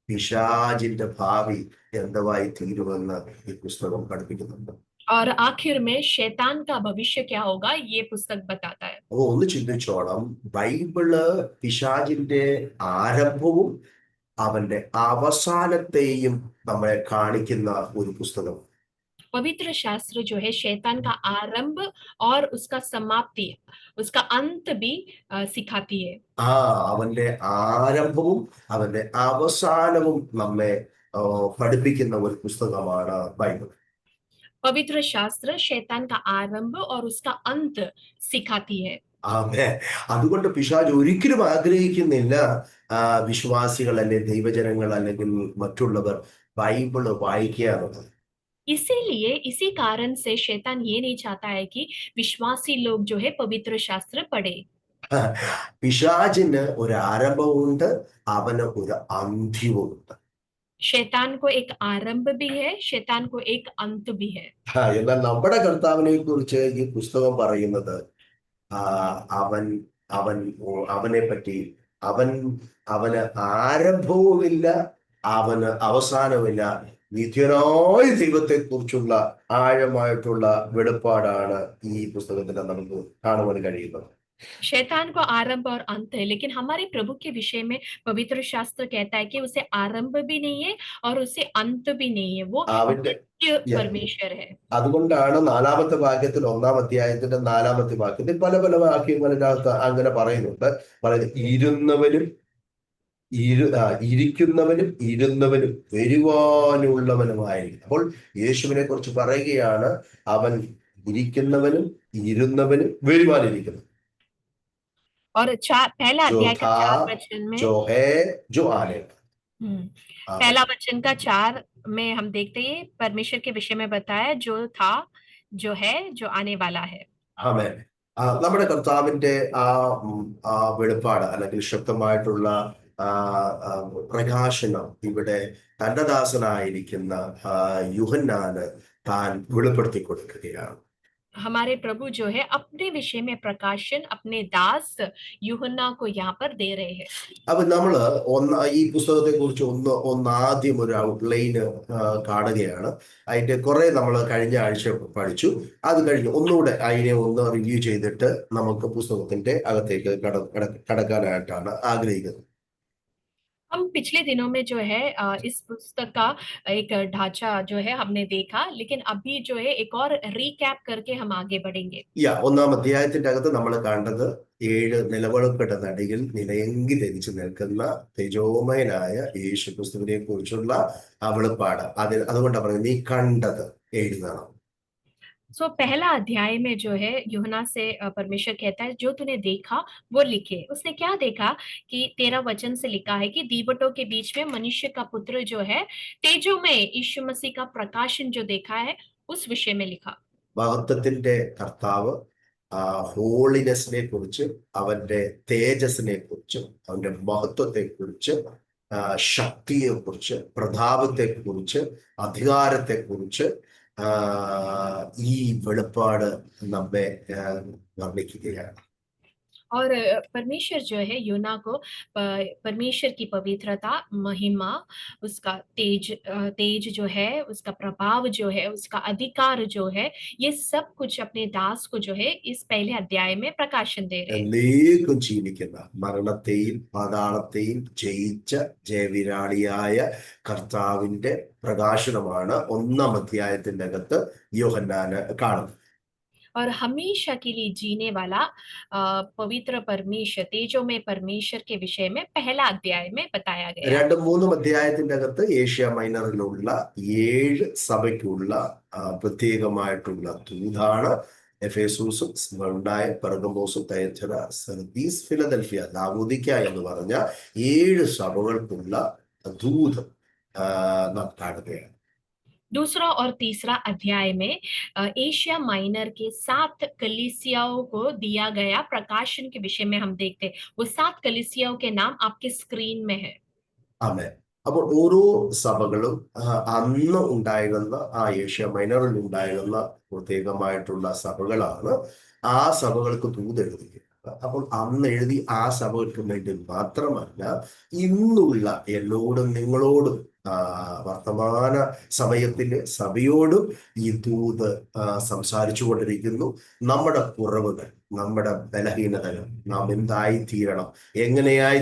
പിശാചിന്റെ ഭാവി എന്തായി തീരുമെന്ന് ഈ പുസ്തകം പഠിപ്പിക്കുന്നുണ്ട്. और आखिर में शैतान का भविष्य क्या होगा ये पुस्तक बताता है। അപ്പൊ ഒന്ന് ചിന്തിച്ചോണം, ബൈബിള് പിശാചിന്റെ ആരംഭവും അവന്റെ അവസാനത്തെയും നമ്മളെ കാണിക്കുന്ന ഒരു പുസ്തകം. पवित्र शास्त्र जो है शैतान का आरंभ और उसका समाप्ति, उसका अंत भी सिखाती है। അവന്റെ ആരംഭവും അവന്റെ അവസാനവും നമ്മെ പഠിപ്പിക്കുന്ന ഒരു പുസ്തകമാണ് ബൈബിൾ. पवित्र शास्त्र शैतान का आरंभ और उसका अंत सिखाती है। ആമേ. അതുകൊണ്ട് പിശാച് ഒരിക്കലും ആഗ്രഹിക്കുന്നില്ല വിശ്വാസികൾ അല്ലെങ്കിൽ ദൈവജനങ്ങൾ അല്ലെങ്കിൽ മറ്റുള്ളവർ ബൈബിള് വായിക്കുക എന്നുള്ളത്. इसीलिए इसी कारण से शैतान ये नहीं चाहता है कि विश्वासी लोग जो है पवित्र शास्त्र पढ़े। പിശാചിന് ഒരു ആരംഭമുണ്ട്, അവന് ഒരു അന്ത്യവുമുണ്ട്. शैतान को एक आरंभ भी है, शैतान को एक अंत भी है। എന്നാൽ നമ്മുടെ കർത്താവിനെ കുറിച്ച് ഈ പുസ്തകം പറയുന്നത്, അവൻ അവൻ അവനെ പറ്റി അവന് ആരംഭവുമില്ല, അവന് അവസാനവുമില്ല. നിത്യനായ ദൈവത്തെ കുറിച്ചുള്ള ആഴമായിട്ടുള്ള വെളിപ്പാടാണ് ഈ പുസ്തകത്തിൽ നമുക്ക് കാണുവാൻ കഴിയുന്നത്. शैतान को आरंभ और अंत है, लेकिन हमारे प्रभु के विषय में पवित्र शास्त्र कहता है कि उसे आरंभ भी नहीं है और उसे अंत भी नहीं है, वो അവന്റെ नित्य परमेश्वर है। അതുകൊണ്ടാണ് 4-ാമത്തെ വാക്യത്തിൽ, 1-ാം അധ്യായത്തിന്റെ 4-ാമത്തെ വാക്യത്തിൽ പല പല വാക്യങ്ങളിനകത്ത് അങ്ങനെ പറയുന്നുണ്ട്. ഇരുന്നവനും ഇരിക്കുന്നവനും ഇരുന്നവനും വരുവാനുള്ളവനുമായിരിക്കും. അപ്പോൾ യേശുവിനെ കുറിച്ച് പറയുകയാണ്, അവൻ ഇരിക്കുന്നവനും ഇരുന്നവനും വരുവാനിരിക്കുന്നു. और पहला अध्याय का 4 वचन में जो है जो आने पहला वचन का 4 में हम देखते हैं परमेश्वर के विषय में बताया, जो था, जो है, जो आने वाला है। ആമേൻ. നമ്മുടെ കർത്താവിന്റെ ആ വെളിപ്പാട് അല്ലെങ്കിൽ ശക്തമായിട്ടുള്ള പ്രകാശനം ഇവിടെ തന്റെ ദാസനായിരിക്കുന്ന യൂഹന്നാന് താൻ വെളിപ്പെടുത്തി കൊടുക്കുകയാണ്. हमारे प्रभु जो है अपने विषय में प्रकाशन अपने दास यूहन्ना को यहाँ पर दे रहे हैं। അപ്പൊ നമ്മള് ഈ പുസ്തകത്തെ കുറിച്ച് ആദ്യം ഒരു ഔട്ട്ലൈന് കാണുകയാണ്. അതിന്റെ കുറെ നമ്മൾ കഴിഞ്ഞ ആഴ്ച പഠിച്ചു. അത് കഴിഞ്ഞ് ഒന്നുകൂടെ അതിനെ ഒന്ന് റിവ്യൂ ചെയ്തിട്ട് നമുക്ക് പുസ്തകത്തിന്റെ അകത്തേക്ക് കടക്കാനായിട്ടാണ് ആഗ്രഹിക്കുന്നത്. हम पिछले दिनों में जो है इस पुस्तक का एक ढांचा जो है हमने देखा, लेकिन अभी जो है एक और रीकैप करके हम आगे बढ़ेंगे। 1-ാം അധ്യായത്തിന്റെ അകത്ത് നമ്മൾ കണ്ടത് 7 നിലവിളക്കുകളുടെ നടുവിൽ നിലയങ്കി ധരിച്ചു നിൽക്കുന്ന തേജോമയനായ യേശു ക്രിസ്തുവിനെ കുറിച്ചുള്ള വെളിപ്പാട്. അതുകൊണ്ടാണ് പറയുന്നത് നീ കണ്ടത് എഴുതണം. सो पहला अध्याय में जो है यूहन्ना से परमेश्वर कहता है जो तूने देखा वो लिखे। उसने क्या देखा कि 13 वचन से लिखा है कि दीवटों के बीच में मनुष्य का पुत्र जो है तेजो में यीशु मसीह का प्रकाशन जो देखा है उस विषय में लिखा। മഹത്വത്തിന്റെ കർത്താവ് ഹോളിനെസിനെ കുറിച്ചും അവന്റെ തേജസ്സിനെ കുറിച്ചും അവന്റെ മഹത്വത്തെ കുറിച്ച് ശക്തിയെ കുറിച്ച് പ്രതാപത്തെ കുറിച്ച് അധികാരത്തെ കുറിച്ച് ഈ വെളിപ്പാട് നമ്മെ വർണ്ണിക്കുകയാണ്. और परमेश्वर जो है यूना को परमेश्वर की पवित्रता, महिमा, उसका तेज जो है, उसका प्रभाव जो है, उसका अधिकार जो है, ये सब कुछ अपने दास को जो है इस पहले अध्याय में प्रकाशन दे रहे हैं। എന്നേക്കും ജീവിക്കുന്ന മരണത്തെയും പാതാളത്തെയും ജയിച്ച ജയവിരാളിയായ കർത്താവിന്റെ പ്രകാശനമാണ് ഒന്നാം അധ്യായത്തിന്റെ അകത്ത് യോഹന്നാന് കാണുന്നത്. और हमेशा के लिए जीने वाला पवित्र परमेश्वर, तेजो में परमेश्वर के विषय में पहला अध्याय में बताया गया है। രണ്ടും മൂന്നും അധ്യായത്തിന്റെ അകത്ത് ഏഷ്യ മൈനറിലുള്ള 7 സഭയ്ക്കുള്ള പ്രത്യേകമായിട്ടുള്ള ദൂതാണ് എഫേസൂസും, സ്മർണ്ണായ, പെർഗമോസും, തയച്ചര, സർദീസ്, ഫിലദൽഫിയ, ലാവോദിക്ക എന്ന് പറഞ്ഞ 7 സഭകൾക്കുള്ള ദൂത് നാം കാണുകയാണ്. दूसरा और तीसरा अध्याय में एशिया माइनर के 7 कलीसियाओं को दिया गया प्रकाशन के विषय में हम देखते हैं। वो 7 कलीसियाओं के नाम आपके स्क्रीन में है। ആമേൻ. അപ്പോൾ ഓരോ സഭകളും അന്ന് ഉണ്ടായിരുന്ന ആ ഏഷ്യ മൈനറിൽ ഉണ്ടായിരുന്ന പ്രത്യേകമായിട്ടുള്ള സഭകളാണ്. ആ സഭകൾക്ക് ദൂതെഴുതുക. അപ്പോൾ അന്ന് എഴുതി ആ സഭകൾക്ക് വേണ്ടി മാത്രമല്ല, ഇന്നുള്ള എന്നോടും നിങ്ങളോടും വർത്തമാന സമയത്തിലെ സഭയോടും ഈ ദൂത് സംസാരിച്ചു കൊണ്ടിരിക്കുന്നു. നമ്മുടെ കുറവുകൾ, നമ്മുടെ ബലഹീനതകൾ, നാം എന്തായി തീരണം, എങ്ങനെയായി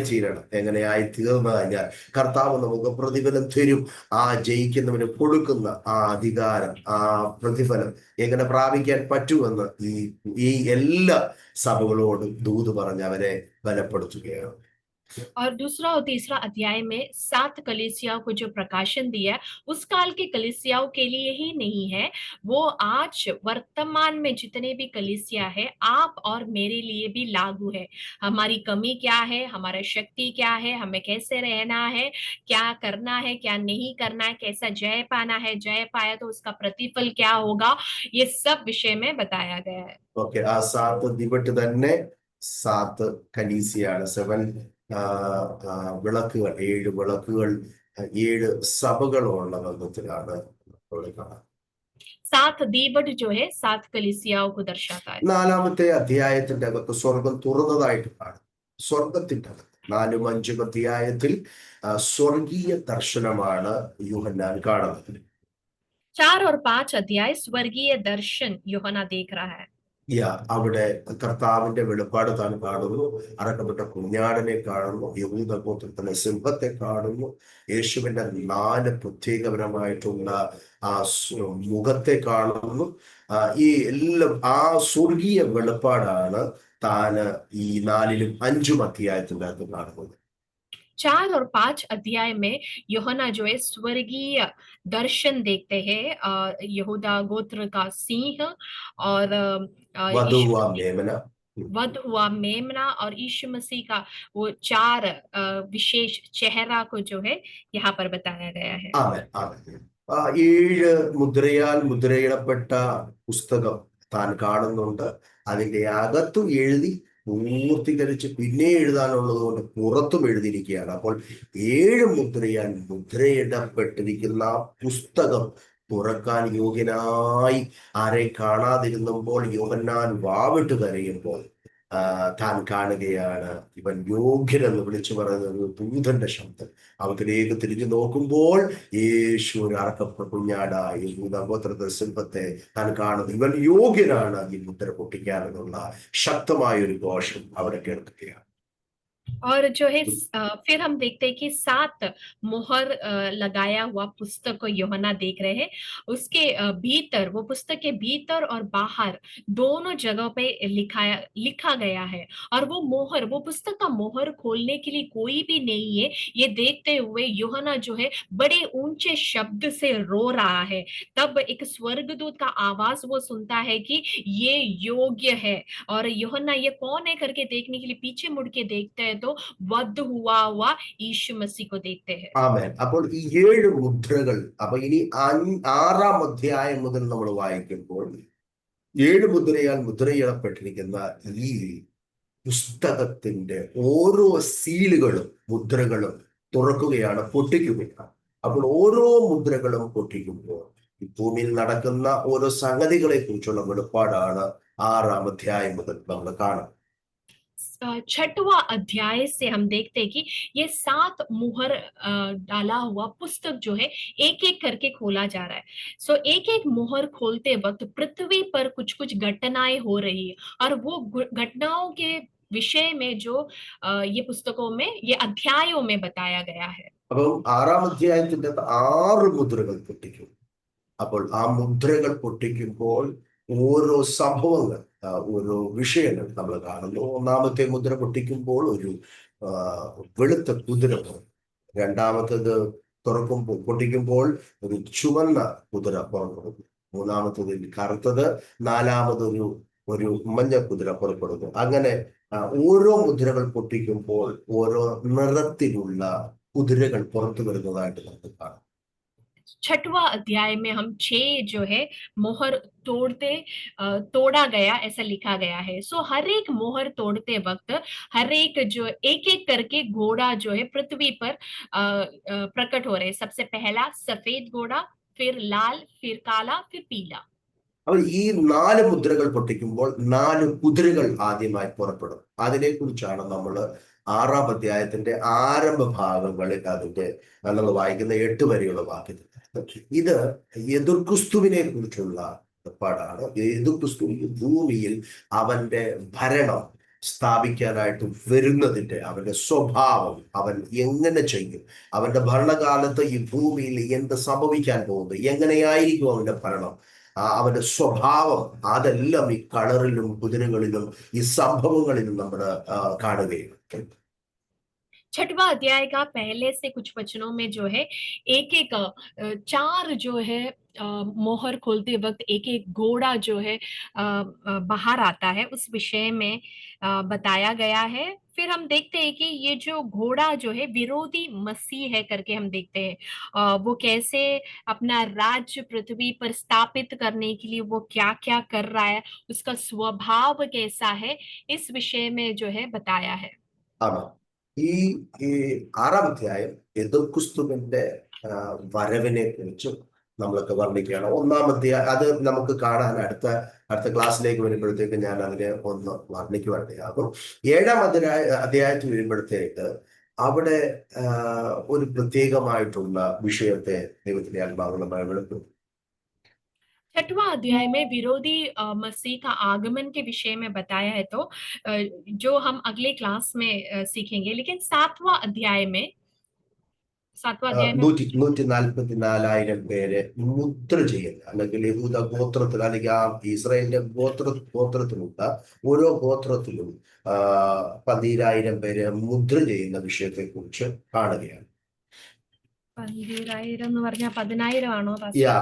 തീർന്നു കഴിഞ്ഞാൽ കർത്താവ് നമുക്ക് പ്രതിഫലം തരും. ആ ജയിക്കുന്നവന് കൊടുക്കുന്ന ആ അധികാരം, ആ പ്രതിഫലം എങ്ങനെ പ്രാപിക്കാൻ പറ്റുമെന്ന് ഈ എല്ലാ സഭകളോടും ദൂത് പറഞ്ഞ് അവരെ ബലപ്പെടുത്തുകയാണ്. और दूसरा और तीसरा अध्याय में 7 कलीसियाओं को जो प्रकाशन दिया है, उस काल के कलीसियाओं के लिए ही नहीं है, वो आज वर्तमान में जितने भी कलीसिया है, आप और मेरे लिए भी लागू है। हमारी कमी क्या है, हमारा शक्ति क्या है, हमें कैसे रहना है, क्या करना है, क्या नहीं करना है, कैसा जय पाना है, जय पाया तो उसका प्रतिफल क्या होगा, ये सब विषय में बताया गया है। ഓക്കെ, ആ 7 ദിവട്ട് തന്നെ 7 കലീസിയാണ്. 7 വിളക്കുകൾ, 7 വിളക്കുകൾ, 7 സഭകളുള്ള ബന്ധത്തിലാണ് ഇവിടെ കാണാം. 7 दीवट जो है 7 कलीसियाओं को दर्शाता है। 4-ാമത്തെ അധ്യായത്തിന്റെ അകത്ത് സ്വർഗം തുറന്നതായിട്ട് കാണും. സ്വർഗത്തിന്റെ അകത്ത് 4-ഉം 5-ഉം അധ്യായത്തിൽ സ്വർഗീയ ദർശനമാണ് യൂഹന്നാൻ കാണുന്നത്. 4 और 5 अध्याय स्वर्गीय दर्शन യോഹന്ന देख रहा है। അവിടെ കർത്താവിന്റെ വെളിപ്പാട് താൻ കാണുന്നു. അറക്കപ്പെട്ട കുഞ്ഞാടിനെ കാണുന്നു. യഹൂദ ഗോത്രത്തിലെ സിംഹത്തെ കാണുന്നു. യേശുവിന്റെ 4 പ്രത്യേകപരമായിട്ടുള്ള ആ മുഖത്തെ കാണുന്നു. ഈ എല്ലാം ആ സ്വർഗീയ വെളിപ്പാടാണ് താന് ഈ 4-ലും 5-ഉം അധ്യായത്തിന്റെ അകത്ത് കാണുന്നത്. 4 और 5 अध्याय में यूहन्ना जो है स्वर्गीय दर्शन देखते हैं। यहूदा गोत्र का सिंह और വധുവാ മേമന, वध हुआ मेमना और यीशु मसीह का वो 4 विशेष चेहरा को जो है यहाँ पर बताया गया है। ആമേൻ, ആമേൻ. 7 മുദ്രയാൽ മുദ്രയിടപ്പെട്ട പുസ്തകം താൻ കാണുന്നുണ്ട്. അതിന്റെ അകത്തും എഴുതി പൂർത്തീകരിച്ച് പിന്നെ എഴുതാനുള്ളത് കൊണ്ട് പുറത്തും എഴുതിയിരിക്കുകയാണ്. അപ്പോൾ 7 മുദ്രയാൽ മുദ്രയിടപ്പെട്ടിരിക്കുന്ന പുസ്തകം തുറക്കാൻ യോഗ്യനായി ആരെ കാണാതിരുന്നപ്പോൾ യോഹന്നാൻ വാവിട്ട് കരയുമ്പോൾ താൻ കാണുകയാണ്, ഇവൻ യോഗ്യനെന്ന് വിളിച്ചു പറയുന്ന ഒരു ദൂതന്റെ ശബ്ദം. അവത്തിലേക്ക് തിരിഞ്ഞു നോക്കുമ്പോൾ യേശു ഒരു അറക്കപ്പെട്ട കുഞ്ഞാടായി യഹൂദഗോത്രത്തിലെ സിംഹത്തെ താൻ കാണുന്നു. ഇവൻ യോഗ്യനാണ് ഈ മുദ്ര പൊട്ടിക്കാനെന്നുള്ള ശക്തമായ ഒരു ഘോഷം അവിടെ കേൾക്കുകയാണ്. और जो है फिर हम देखते हैं कि 7 मोहर लगाया हुआ पुस्तक को यूहन्ना देख रहे हैं। उसके भीतर, वो पुस्तक के भीतर और बाहर दोनों जगहों पे लिखा गया है। और वो मोहर, वो पुस्तक का मोहर खोलने के लिए कोई भी नहीं है। ये देखते हुए यूहन्ना जो है बड़े ऊंचे शब्द से रो रहा है। तब एक स्वर्गदूत का आवाज वो सुनता है कि ये योग्य है। और यूहन्ना ये कौन है करके देखने के लिए पीछे मुड़ के देखते हैं तो वध हुआ यीशु मसीह को देखते हैं। ആമേൻ. അപ്പോൾ ഈ 7 മുദ്രകൾ, അപ്പൊ ഇനി 6-ാം അധ്യായം മുതൽ നമ്മൾ വായിക്കുമ്പോൾ 7 മുദ്രയാൽ മുദ്രയിടപ്പെട്ടിരിക്കുന്ന ഈ പുസ്തകത്തിന്റെ ഓരോ സീലുകളും മുദ്രകളും തുറക്കുകയാണ്, പൊട്ടിക്കുകയാണ്. അപ്പോൾ ഓരോ മുദ്രകളും പൊട്ടിക്കുമ്പോൾ ഈ ഭൂമിയിൽ നടക്കുന്ന ഓരോ സംഗതികളെ കുറിച്ചുള്ള വെളിപ്പാടാണ് 6-ാം അധ്യായം മുതൽ നമ്മൾ കാണുന്നത്. छठवां अध्याय से हम देखते हैं कि ये 7 मुहर डाला हुआ पुस्तक जो है एक एक करके खोला जा रहा है। सो एक एक मुहर खोलते वक्त पृथ्वी पर कुछ कुछ घटनाएं हो रही है, और वो घटनाओं के विषय में जो ये पुस्तकों में, ये अध्यायों में बताया गया है। അപ്പം 6-ാം അധ്യായത്തിന്റെ 6 മുദ്രകൾ പൊട്ടിക്കും. അപ്പോൾ ആ മുദ്രകൾ പൊട്ടിക്കുമ്പോൾ ഓരോ സംഭവങ്ങൾ, ഓരോ വിഷയങ്ങൾ നമ്മൾ കാണുന്നു. 1-ാമത്തെ മുദ്ര പൊട്ടിക്കുമ്പോൾ ഒരു ആ, വെളുത്ത കുതിര പുറത്തു. 2-ാമത്തേത് പൊട്ടിക്കുമ്പോൾ ഒരു ചുവന്ന കുതിര പുറപ്പെടുന്നു. 3-ാമത്തേതിൽ കറുത്തത്. 4-ാമതൊരു ഒരു മഞ്ഞ കുതിര പുറപ്പെടുന്നു. അങ്ങനെ ഓരോ മുദ്രകൾ പൊട്ടിക്കുമ്പോൾ ഓരോ നിറത്തിലുള്ള കുതിരകൾ പുറത്തു വരുന്നതായിട്ട് നമുക്ക് കാണാം. छठवां अध्याय में हम 6 जो है मोहर तोड़ते तोड़ा गया ऐसा लिखा गया है। सो हर एक मोहर तोड़ते वक्त हर एक जो एक एक करके घोड़ा जो है पृथ्वी पर प्रकट हो रहे। सबसे पहला सफेद घोड़ा, फिर लाल, फिर काला, फिर पीला। അപ്പോൾ ഈ 4 മുദ്രകൾ പൊട്ടിക്കുമ്പോൾ 4 കുതിരകൾ ആദ്യമായി പുറപ്പെടും. അതിനെക്കുറിച്ചാണ് നമ്മൾ 6-ാം അധ്യായത്തിന്റെ ആരംഭ ഭാഗങ്ങളിൽ അതിന്റെ നമ്മൾ വായിക്കുന്ന 8 വരെയുള്ള വാക്യത്തിൽ. ഇത് എതിർക്രിസ്തുവിനെ കുറിച്ചുള്ള പാടാണ്. എതിർക്രിസ്തു ഈ ഭൂമിയിൽ അവന്റെ ഭരണം സ്ഥാപിക്കാനായിട്ട് വരുന്നതിന്റെ അവന്റെ സ്വഭാവം, അവൻ എങ്ങനെ ചെയ്യും, അവന്റെ ഭരണകാലത്ത് ഈ ഭൂമിയിൽ എന്ത് സംഭവിക്കാൻ പോകുന്നു, എങ്ങനെയായിരിക്കും അവന്റെ ഭരണം, അവന്റെ സ്വഭാവം, അതെല്ലാം ഈ കളറിലും കുതിരകളിലും ഈ സംഭവങ്ങളിലും നമ്മൾ കാണുകയും. छठवां अध्याय का पहले से कुछ वचनों में जो है एक एक 4 जो है मोहर खोलते वक्त एक एक घोड़ा जो है बाहर आता है, उस विषय में बताया गया है। फिर हम देखते हैं कि ये जो घोड़ा जो है विरोधी मसीह है करके हम देखते हैं, वो कैसे अपना राज्य पृथ्वी पर स्थापित करने के लिए वो क्या क्या कर रहा है, उसका स्वभाव कैसा है, इस विषय में जो है बताया है। ആണോ? ഈ ഈ 6-ാം അധ്യായം എതിർക്രിസ്തുവിന്റെ വരവിനെ കുറിച്ച് നമ്മളൊക്കെ വർണ്ണിക്കുകയാണ്. 1-ാം അധ്യായം അത് നമുക്ക് കാണാൻ അടുത്ത അടുത്ത ക്ലാസ്സിലേക്ക് വരുമ്പോഴത്തേക്ക് ഞാൻ അതിനെ ഒന്ന് വർണ്ണിക്കുവാനിടയാകും. 7-ാം അധ്യായത്തിൽ വരുമ്പോഴത്തേക്ക് അവിടെ ഒരു പ്രത്യേകമായിട്ടുള്ള വിഷയത്തെ ദൈവത്തിന്റെ ആത്മാവുമായി വെളുക്കും. छठवां अध्याय में विरोधी मसीह का आगमन के विषय में बताया है, तो जो हम अगले क्लास में सीखेंगे। लेकिन 7वां अध्याय में 144,000 പേരെ മുദ്ര ചെയ്യുന്ന, അല്ലെങ്കിൽ യഹൂദ ഗോത്രത്തിൽ, അല്ലെങ്കിൽ ആ ഇസ്രായേലിന്റെ ഗോത്രത്തിലുള്ള ഓരോ ഗോത്രത്തിലും 12,000 പേരെ മുദ്ര ചെയ്യുന്ന വിഷയത്തെ കുറിച്ച് കാണുകയാണ്. 12,000 എന്ന് പറഞ്ഞാൽ 10,000 ആണോ? യാ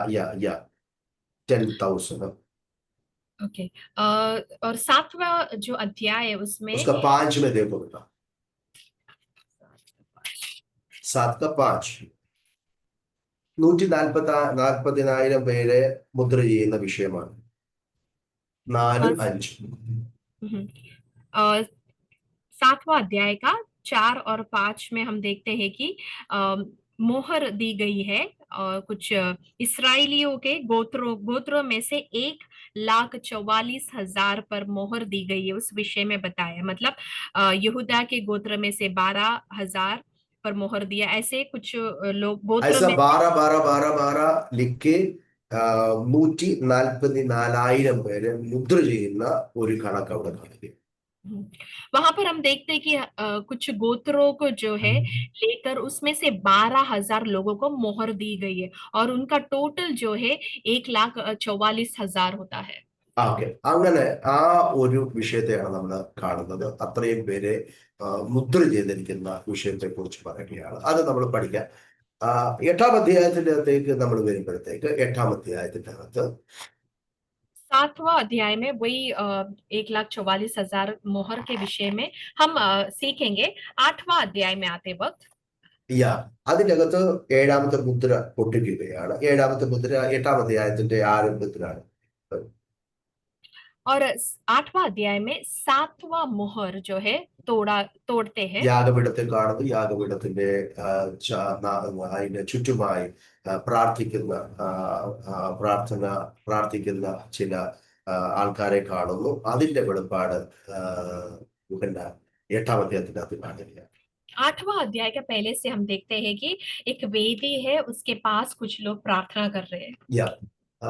10,000. ओके। और 7वां जो अध्याय है उसमें उसका 5 में देखो बेटा, 7 का 5, 140,000 പേരെ മുദ്ര ചെയ്യുന്ന വിഷയമാണ്. 4, 5. 7वां अध्याय का 4 और 5 में हम देखते हैं कि मोहर दी गई है, कुछ इसराइलियों के गोत्रों में से 1,44,000 पर मोहर दी गई है, उस विषय में बताया। मतलब यहूदा के गोत्र में से 12,000 पर मोहर दिया, ऐसे कुछ लोग गोत्र ऐसा में 12 लिख के 144,000 പേരെ മുദ്ര ചെയ്യുന്ന ഒരു കണക്ക് അവിടെ കാണിക്കുക. वहां पर हम देखते हैं कि कुछ गोत्रों को जो है लेकर उसमें से 12,000 लोगों को मोहर दी गई है, और उनका टोटल जो है 1,44,000 होता है। ഓക്കെ, അങ്ങനെ ആ ഒരു വിഷയത്തെയാണ് നമ്മൾ കാണുന്നത്. അത്രയും പേരെ മുദ്ര ചെയ്തിരിക്കുന്ന വിഷയത്തെ കുറിച്ച് പറയുകയാണ്. അത് നമ്മൾ പഠിക്കാം. 8-ാം അധ്യായത്തിന്റെ അകത്തേക്ക് നമ്മൾ വരുമ്പോഴത്തേക്ക് 8-ാം അധ്യായത്തിന്റെ അകത്ത് 7वां अध्याय में वही 1,44,000 मोहर के विषय में हम सीखेंगे 8वां अध्याय में आते वक्त। അതിനകത്ത് 7-ാമത്തെ മുദ്ര പൊട്ടിക്കുകയാണ്. 7-ാമത്തെ മുദ്ര 8-ാം അധ്യായത്തിന്റെ ആരംഭത്തിലാണ്. और 8वां अध्याय में 7वां मोहर जो है तोड़ते हैं. യാഗപീഠത്തെ കാണുന്നു. യാഗപീഠത്തിന്റെ അതിന്റെ ചുറ്റുമായി പ്രാർത്ഥിക്കുന്ന ചില ആൾക്കാരെ കാണുന്നു. അതിന്റെ വെളിപ്പാട് യോഹന്നാൻ 8-ാം അധ്യായത്തിന്റെ അത് കാണുക. 8वां अध्याय का पहले से हम देखते हैं कि एक वेदी है, उसके पास कुछ लोग प्रार्थना कर रहे हैं। Yeah. ആ,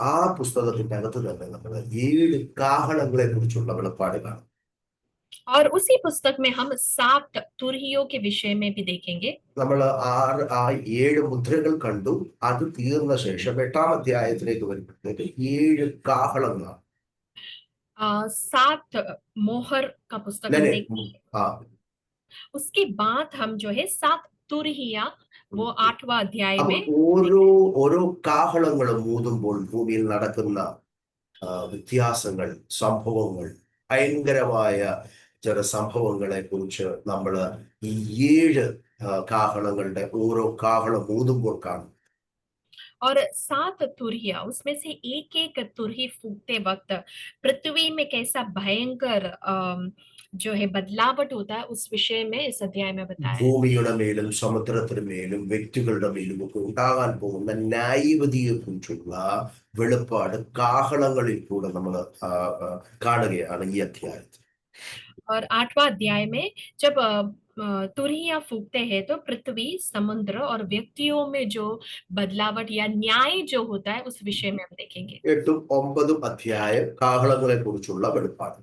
ആ പുസ്തകത്തിന്റെ അകത്ത് തന്നെ നമ്മൾ 7 കാഹളങ്ങളെ കുറിച്ചുള്ള വെളിപ്പാട് കാണും. और उसी पुस्तक में हम 7 तुरहियों के विषय में भी देखेंगे। നമ്മൾ ആ 7 മുദ്രകൾ കണ്ടു. അത് തീർന്ന ശേഷം 8-ാം അധ്യായത്തിലേക്ക് വരുമ്പോഴത്തേക്ക് 7 കാഹളങ്ങളാണ്. 7 मोहर का पुस्तक हम അല്ലേ? देखेंगे। ആ उसके बाद हम जो है 7 तुरहिया वो 8वां अध्याय അപ്പം में ഓരോ കാഹളങ്ങളും ഊതുമ്പോൾ ഭൂമിയിൽ നടക്കുന്ന വ്യത്യാസങ്ങൾ, സംഭവങ്ങൾ, ഭയങ്കരമായ ചില സംഭവങ്ങളെ കുറിച്ച് നമ്മൾ ഈ 7 കാഹളങ്ങളുടെ ഓരോ കാഹളം ഊതുമ്പോൾ കാണും. और 7 तुरहिया, उसमें से एक एक तुरही फूकते वक्त पृथ्वी में कैसा भयंकर जो है बदलावट होता है, उस विषय में इस अध्याय में बताया है। ഭൂമിയുടെ മേലും സമുദ്രത്തിന് മേലും വ്യക്തികളുടെ മേലും ഒക്കെ ഉണ്ടാകാൻ പോകുന്ന ന്യായവിധിയെ കുറിച്ചുള്ള വെളിപ്പാട് കാഹളങ്ങളിൽ കൂടെ നമ്മൾ കാണുകയാണ് ഈ അധ്യായത്തിൽ. और 8वां अध्याय में जब तुरहिया फूकते हैं तो पृथ्वी, समुद्र और व्यक्तियों में जो बदलावट या न्याय जो होता है उस विषय में हम देखेंगे। 8-ഉം 9-ഉം അധ്യായം കാഹളങ്ങളെ കുറിച്ചുള്ള വെളിപ്പാട്.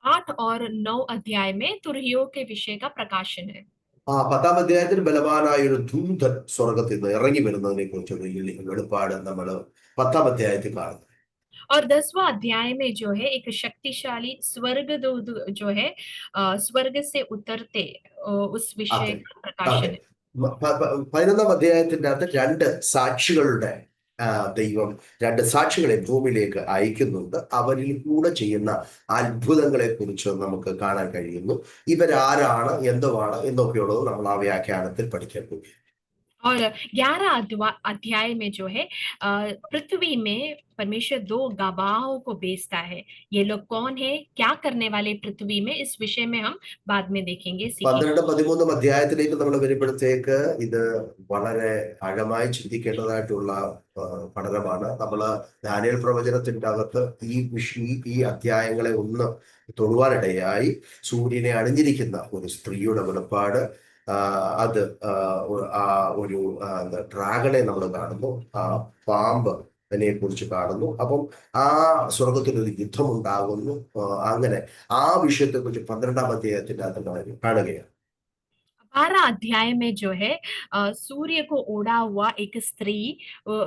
8 और 9 अध्याय में तुरहियों के विषय का प्रकाशन है। 10-ാം അധ്യായത്തിൽ ബലവാനായ ഒരു ദൂതൻ സ്വർഗത്തിൽ നിന്ന് ഇറങ്ങി വരുന്നതിനെ കുറിച്ചുള്ള വെളിപ്പാട് നമ്മൾ 10-ാം അധ്യായത്തിൽ കാണുന്നു. और 10वां अध्याय में जो है एक शक्तिशाली स्वर्गदूत जो है स्वर्ग से उतरते उस विषय അതെ का प्रकाशन അതെ. है। 11-ാം അധ്യായത്തിന്റെ അകത്ത് 2 സാക്ഷികളുടെ ദൈവം 2 സാക്ഷികളെ ഭൂമിയിലേക്ക് അയക്കുന്നുണ്ട്. അവരിൽ കൂടെ ചെയ്യുന്ന അത്ഭുതങ്ങളെ കുറിച്ച് നമുക്ക് കാണാൻ കഴിയുന്നു. ഇവരാരാണ്, എന്തുവാണ് എന്നൊക്കെയുള്ളത് നമ്മൾ ആ വ്യാഖ്യാനത്തിൽ പഠിക്കാൻ പോകും. और 11 अध्याय में जो है पृथ्वी में परमेश्वर 2 गवाहों को भेजता है। ये लोग कौन है, क्या करने वाले पृथ्वी में, इस विषय में हम बाद में देखेंगे, सीखेंगे। 12-13 അധ്യായത്തിലേക്ക് നമ്മൾ വരുമ്പോഴത്തേക്ക് ഇത് വളരെ ആഴമായി ചിന്തിക്കേണ്ടതായിട്ടുള്ള പഠനമാണ്. നമ്മൾ ദാനിയേൽ പ്രവചനത്തിന്റെ അകത്ത് ഈ അധ്യായങ്ങളെ ഒന്ന് തൊടുവാനിടയായി. സൂര്യനെ അണിഞ്ഞിരിക്കുന്ന ഒരു സ്ത്രീയുടെ വെളിപ്പാട്, അത് ഒരു ഡ്രാഗണെ നമ്മൾ കാണുന്നു, പാമ്പ് അതിനെ കുറിച്ച് കാണുന്നു. അപ്പം ആ സ്വർഗത്തിലൊരു യുദ്ധം ഉണ്ടാകുന്നു. അങ്ങനെ ആ വിഷയത്തെ കുറിച്ച് 12-ാം അധ്യായത്തിന്റെ അകത്ത് കാണുകയാണ്. 12 अध्याय में जो है सूर्य को ओढ़ा हुआ एक स्त्री,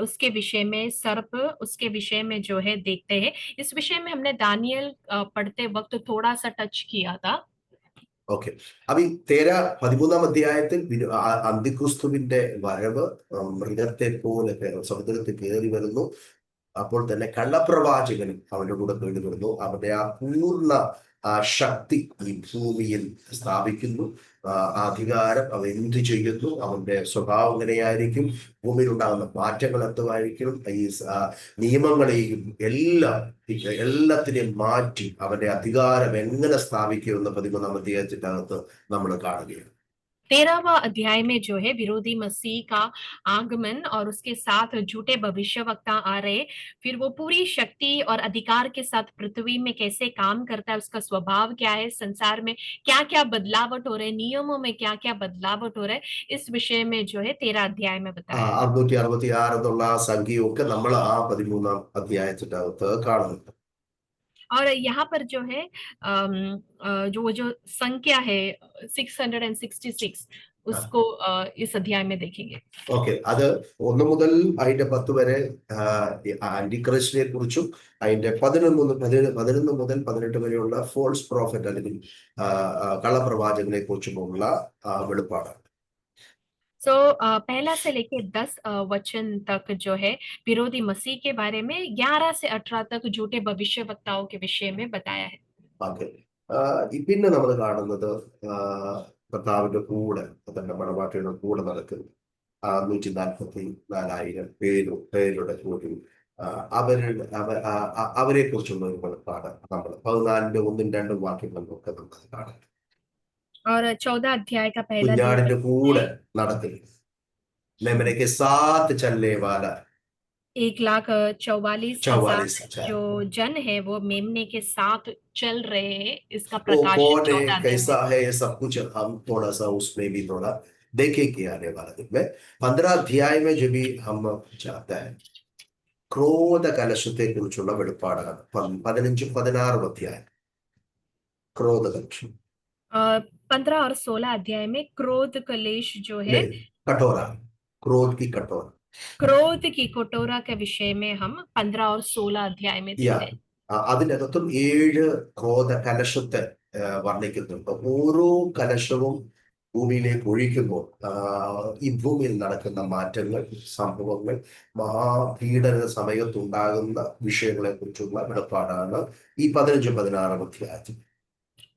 उसके विषय में सर्प, उसके विषय में जो है देखते हैं। इस विषय में हमने दानियल पढ़ते वक्त थोड़ा सा टच किया था। ഓക്കെ. അപ്പൊ ഈ 13-ാം അധ്യായത്തിൽ അന്തിക്രിസ്തുവിന്റെ വരവ് മൃഗത്തെ പോലെ സമുദ്രത്തിൽ കയറി വരുന്നു. അപ്പോൾ തന്നെ കള്ളപ്രവാചകനും അവന്റെ കൂടെ കയറി വരുന്നു. അവന്റെ ആ പൂർണ്ണ ശക്തി ഈ ഭൂമിയിൽ സ്ഥാപിക്കുന്നു. അധികാരം അവൻ എന്ത് ചെയ്യുന്നു, അവന്റെ സ്വഭാവം എങ്ങനെയായിരിക്കും, ഭൂമിയിൽ ഉണ്ടാകുന്ന മാറ്റങ്ങൾ എന്തുമായിരിക്കും, ഈ നിയമങ്ങളെയും എല്ലാത്തിനെയും മാറ്റി അവന്റെ അധികാരം എങ്ങനെ സ്ഥാപിക്കുമെന്ന് 13-ാം അധ്യായത്തിന്റെ അകത്ത് നമ്മൾ കാണുകയാണ്. 13वां अध्याय में जो है विरोधी मसीह का आगमन और उसके साथ झूठे भविष्यवक्ता आ रहे, फिर वो पूरी शक्ति और अधिकार के साथ पृथ्वी में कैसे काम करता है, उसका स्वभाव क्या है, संसार में क्या क्या बदलावट हो रहे, नियमों में क्या क्या बदलावट हो रहा है, इस विषय में जो है 13 अध्याय में बताया है। 666 എന്നുള്ള ആ സംഖ്യയൊക്കെ നമ്മൾ ആ 13-ാം അധ്യായത്തിന്റെ അകത്ത് കാണുന്നുണ്ട്. और यहाँ पर जो है जो संख्या है 666, उसको इस अध्याय में देखेंगे। ഓക്കെ. അത് 1 മുതൽ അതിന്റെ 10 വരെ ആന്റിക്രിസ്റ്റിനെ കുറിച്ചും അതിന്റെ 11 മുതൽ 18 വരെയുള്ള ഫോൾസ് പ്രോഫറ്റ് അല്ലെങ്കിൽ കള്ളപ്രവാചകനെ കുറിച്ചുമുള്ള വെളിപ്പാടാണ്. सो पहला से लेके 10 वचन तक जो है विरोधी मसीह के बारे में, 11 से 18 तक झूठे भविष्यवक्ताओं के विषय में बताया है। ഓക്കെ. പിന്നെ നമ്മൾ കാണുന്നത് കർത്താവിന്റെ കൂടെ തന്റെ മണവാട്ടിയുടെ കൂടെ നടക്കുന്നു 144,000 പേരുടെ കൂടി അവരെ കുറിച്ചുള്ള ഒരു വെളിപ്പാട് നമ്മൾ 14-ന്റെ 1-2 വാക്യങ്ങളിലൊക്കെ നമുക്ക് കാണാം. और 14 अध्याय का पहला കുഞ്ഞാടിന്റെ കൂടെ നടക്കുന്നു. मेमने के साथ चलने वाला 1,44,000 44,000। जो जन है वो मेमने के साथ चल रहे हैं। इसका वो प्रकाशन कौन है, 14 अध्याय में। कैसा है, ये सब कुछ हम थोड़ा सा उसमें भी थोड़ा देखेंगे आने वाले दिन में। 15 अध्याय में जो भी हम चाहते हैं, ക്രോധ കലശത്തെ കുറിച്ചുള്ള വെളിപ്പാടാണ് 15-16 അധ്യായം, ക്രോധ കലശം, 15 और 16 अध्याय में क्रोध कलेश जो ले, है, कटोरा, क्रोध की कटोरा। क्रोध की कटोरा के विषय में हम 15 और 16 अध्याय में യാ, देखते हैं। അതിനകത്തും 7 ക്രോധ കലശത്തെ വർണ്ണിക്കുന്നുണ്ട്. ഓരോ കലശവും ഭൂമിയിലേക്ക് ഒഴിക്കുമ്പോൾ ഈ ഭൂമിയിൽ നടക്കുന്ന മാറ്റങ്ങൾ, സംഭവങ്ങൾ, മഹാപീഡന സമയത്തുണ്ടാകുന്ന വിഷയങ്ങളെ കുറിച്ചുള്ള വെളിപ്പാടാണ് ഈ 15-16 അധ്യായത്തിൽ.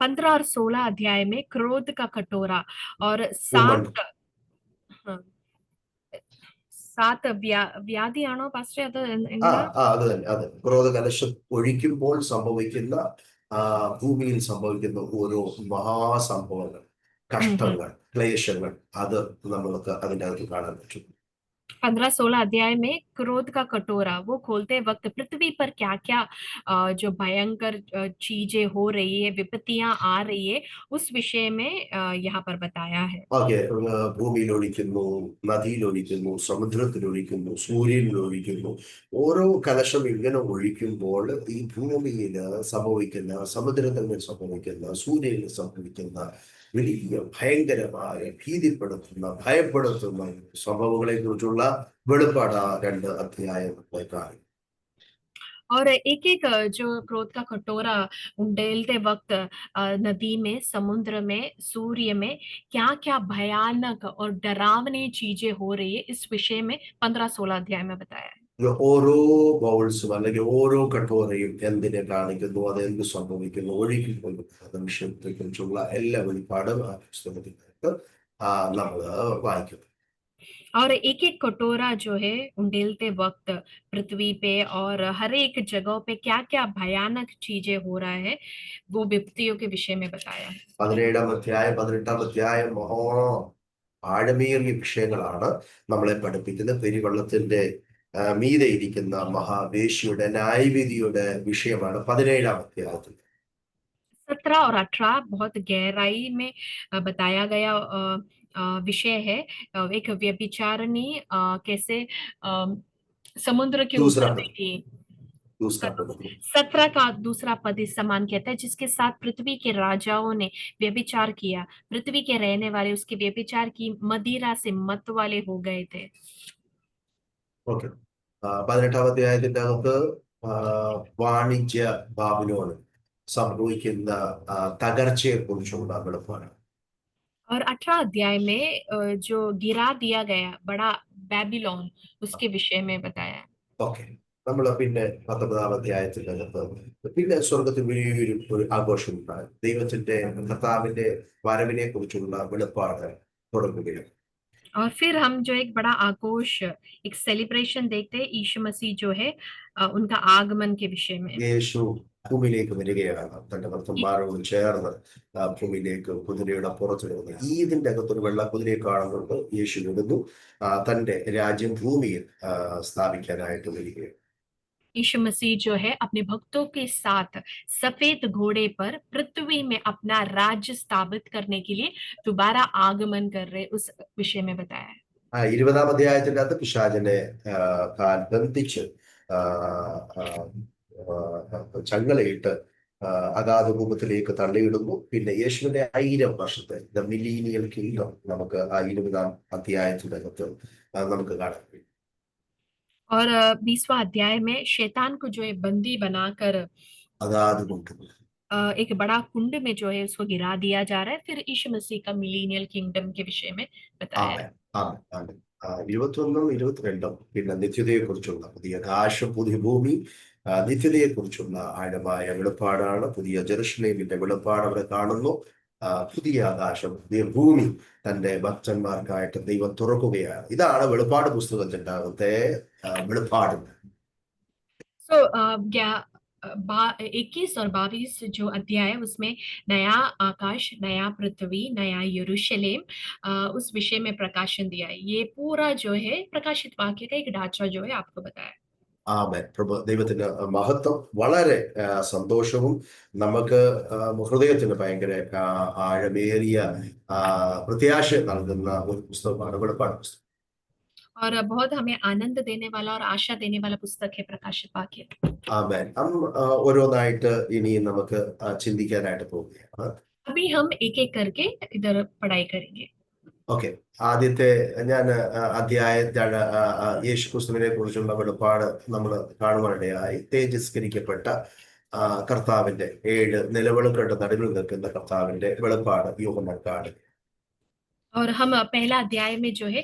15 और 16 अध्याय में क्रोध का कटोरा और ഉമ്മൻ, 7, हाँ, 7 വ്യാധിയാണോ പാസ്റ്റർ, അത് ആ എങ്ങനെ? അത് തന്നെ, അത് ക്രോധ കലശം ഒഴിക്കുമ്പോൾ സംഭവിക്കുന്ന, ആ ഭൂമിയിൽ സംഭവിക്കുന്ന ഓരോ മഹാസംഭവങ്ങൾ, കഷ്ടങ്ങൾ, ക്ലേശങ്ങൾ, അത് നമ്മൾക്ക് അതിൻ്റെ അകത്ത് കാണാൻ പറ്റും. 15-16 अध्याय में क्रोध का कटोरा वो खोलते वक्त पृथ्वी पर क्या क्या जो भयंकर चीजें हो रही है, विपत्तियां आ रही है, उस विषय में यहाँ पर बताया है। ഓക്കെ, ഭൂമിയിൽ ഒഴിക്കുന്നു, നദിയിൽ ഒഴിക്കുന്നു, സമുദ്രത്തിൽ ഒഴിക്കുന്നു, സൂര്യനിൽ ഒഴിക്കുന്നു. ഓരോ കലശം ഇങ്ങനെ ഒഴിക്കുമ്പോൾ ഈ ഭൂമിയിൽ സംഭവിക്കുന്ന, സമുദ്രത്തിൽ സംഭവിക്കുന്ന, സൂര്യനിൽ സംഭവിക്കുന്ന വലിയ ഭയങ്കരമായ ഭീതിപ്പെടുത്തുന്ന, ഭയപ്പെടുത്തുന്ന സംഭവങ്ങളെ കുറിച്ചുള്ള വെളിപ്പാട് 2 അധ്യായം കാണും. और एक एक जो क्रोध का कटोरा उंडेलते वक्त नदी में, समुद्र में, सूर्य में क्या क्या भयानक और डरावनी चीजें हो रही है, इस विषय में 15-16 अध्याय में बताया है। ഇത് ഓരോ ബൗൾസും അല്ലെങ്കിൽ ഓരോ കട്ടോറയും എന്തിനെ കാണിക്കുന്നു, അതെന്ത് സംഭവിക്കുന്നു, ഒഴുകിക്കൊള്ളുന്ന വിഷയത്തെ കുറിച്ചുള്ള എല്ലാ വെളിപ്പാടും ആ പുസ്തകത്തിനകത്ത് നമ്മൾ വായിക്കുന്നു. और एक एक कटोरा जो है उंडेलते वक्त पृथ्वी पे और हर एक जगह पे क्या क्या भयानक चीजें हो रहा है, वो विपत्तियों के विषय में बताया है। 17-ാം അധ്യായം 18-ാം അധ്യായം ആഴമേറിയ വിഷയങ്ങളാണ് നമ്മളെ പഠിപ്പിക്കുന്നത്. പെരുവെള്ളത്തിന്റെ മീതെ ഇരിക്കുന്ന മഹാവേശിയുടെ ന്യായവിധിയുടെ വിഷയമാണ് 17-ാം അധ്യായത്തിൽ. 17 और 18 बहुत गहराई में बताया गया विषय है। एक व्यभिचारिणी कैसे समुद्र के दूसरा ऊपर पद, बैठी। दूसरा पद, 17 का दूसरा पद इस समान कहता है, जिसके साथ पृथ्वी के राजाओं ने व्यभिचार किया, पृथ्वी के रहने वाले उसके व्यभिचार की मदिरा से मत वाले हो गए थे। ഓക്കെ. 18-ാം അധ്യായത്തിന്റെ അകത്ത് വാണിജ്യ ബാബിലോണ് സംഭവിക്കുന്ന തകർച്ചയെ കുറിച്ചുള്ള വെളിപ്പാട്. और 18 अध्याय में जो गिरा दिया गया बड़ा बेबीलोन, उसके विषय में बताया है। ഓക്കെ, നമ്മൾ പിന്നെ 19-ാം അധ്യായത്തിന്റെ അകത്ത് പിന്നെ സ്വർഗത്തിൽ വലിയൊരു ആഘോഷം ഉണ്ടായി. ദൈവത്തിന്റെ കർത്താവിന്റെ വരവിനെ കുറിച്ചുള്ള വെളിപ്പാട് തുടങ്ങുകയാണ്. और फिर हम जो एक बड़ा आघोष, एक सेलिब्रेशन देखते हैं, यीशु मसीह जो है उनका आगमन के विषय में। യേശു ഭൂമിയിലേക്ക് വരികയാണ്, തന്റെ ये- ഭക്തന്മാരോട് ചേർന്ന് ഭൂമിയിലേക്ക് കുതിരയുടെ പുറത്തിടുന്നു. ഇതിന്റെ അകത്തൊരു വെള്ള കുതിരയെ കാണുന്നുണ്ട്. യേശു വരുന്നു, തന്റെ രാജ്യം ഭൂമിയിൽ സ്ഥാപിക്കാനായിട്ട് വരികയാണ്. यीशु मसीह जो है अपने भक्तों के साथ सफेद घोड़े पर पृथ्वी में अपना राज्य स्थापित करने के लिए दोबारा आगमन कर रहे, उस विषय में बताया है। 20-ാം അധ്യായത്തിന്റെ അകത്ത് പിശാചിനെ കാൽ ബന്ധിച്ച് ആ, ആ, ചങ്ങലയിട്ട് അഗാധ കൂപത്തിലേക്ക് തള്ളിയിടുന്നു. പിന്നെ യേശുവിന്റെ 1000 വർഷത്തെ ദ മിലീനിയൽ കിങ്ഡം നമുക്ക് ആ 20-ാം അധ്യായത്തിന്റെ അകത്ത് നമുക്ക് കാണാൻ കഴിയും. और 20वां अध्याय में शैतान को जो है बंदी बनाकर അഗാധ കൂട്ടം. एक बड़ा कुंड में जो है उसको गिरा दिया जा रहा है। फिर यीशु मसीह का मिलीनियल किंगडम के विषय में बताया है। ആമേൻ, ആമേൻ, ആമേൻ. 21-22 പിന്നെ നിത്യതയെക്കുറിച്ചുള്ള പുതിയ ആകാശം, പുതിയ ഭൂമി, നിത്യതയെക്കുറിച്ചുള്ള ആഴമായ വെളിപ്പാടാണ്. പുതിയ ജെറുസലേമിന്റെ വെളിപ്പാട് അവിടെ കാണുന്നു. പുതിയ ആകാശം, പുതിയ ഭൂമി തന്റെ ഭക്തന്മാർക്കായിട്ട് ദൈവം തുറക്കുകയാണ്. ഇതാണ് വെളിപ്പാട് പുസ്തകത്തിന്റെ അകത്തെ വെളിപ്പാട്. सो 21 और 22 जो अध्याय है उसमें नया आकाश, नया पृथ्वी, नया यरूशलेम, उस विषय में प्रकाशन दिया है। ये पूरा जो है प्रकाशित वाक्य का एक ढांचा जो है आपको बताया है। ആമേൻ. ദൈവത്തിന് മഹത്വം. വളരെ സന്തോഷവും നമുക്ക് ഹൃദയത്തിന് ഭയങ്കര ആഴമേറിയ പ്രത്യാശ നൽകുന്ന ഒരു പുസ്തകമാണ് വെളിപ്പാട് പുസ്തകം. और बहुत हमें आनंद देने वाला और आशा देने वाला पुस्तक है प्रकाशित वाक्य। ആമേൻ. ഓരോന്നായിട്ട് ഇനി നമുക്ക് ചിന്തിക്കാനായിട്ട് പോവുകയാണ്. अभी हम एक एक करके इधर पढ़ाई करेंगे। ഓക്കെ. ആദ്യത്തെ ഞാൻ അധ്യായത്തിലാണ് യേശു ക്രിസ്തുവിനെ കുറിച്ചുള്ള വെളിപ്പാട് നമ്മൾ കാണുവാനിടയായി. തേജസ്കരിക്കപ്പെട്ട കർത്താവിന്റെ 7 നിലവിളക്കുകളുടെ നടുവിൽ നിൽക്കുന്ന കർത്താവിന്റെ വെളിപ്പാട് യോഹന്നാൻ കാണുക. और हम पहला अध्याय में जो है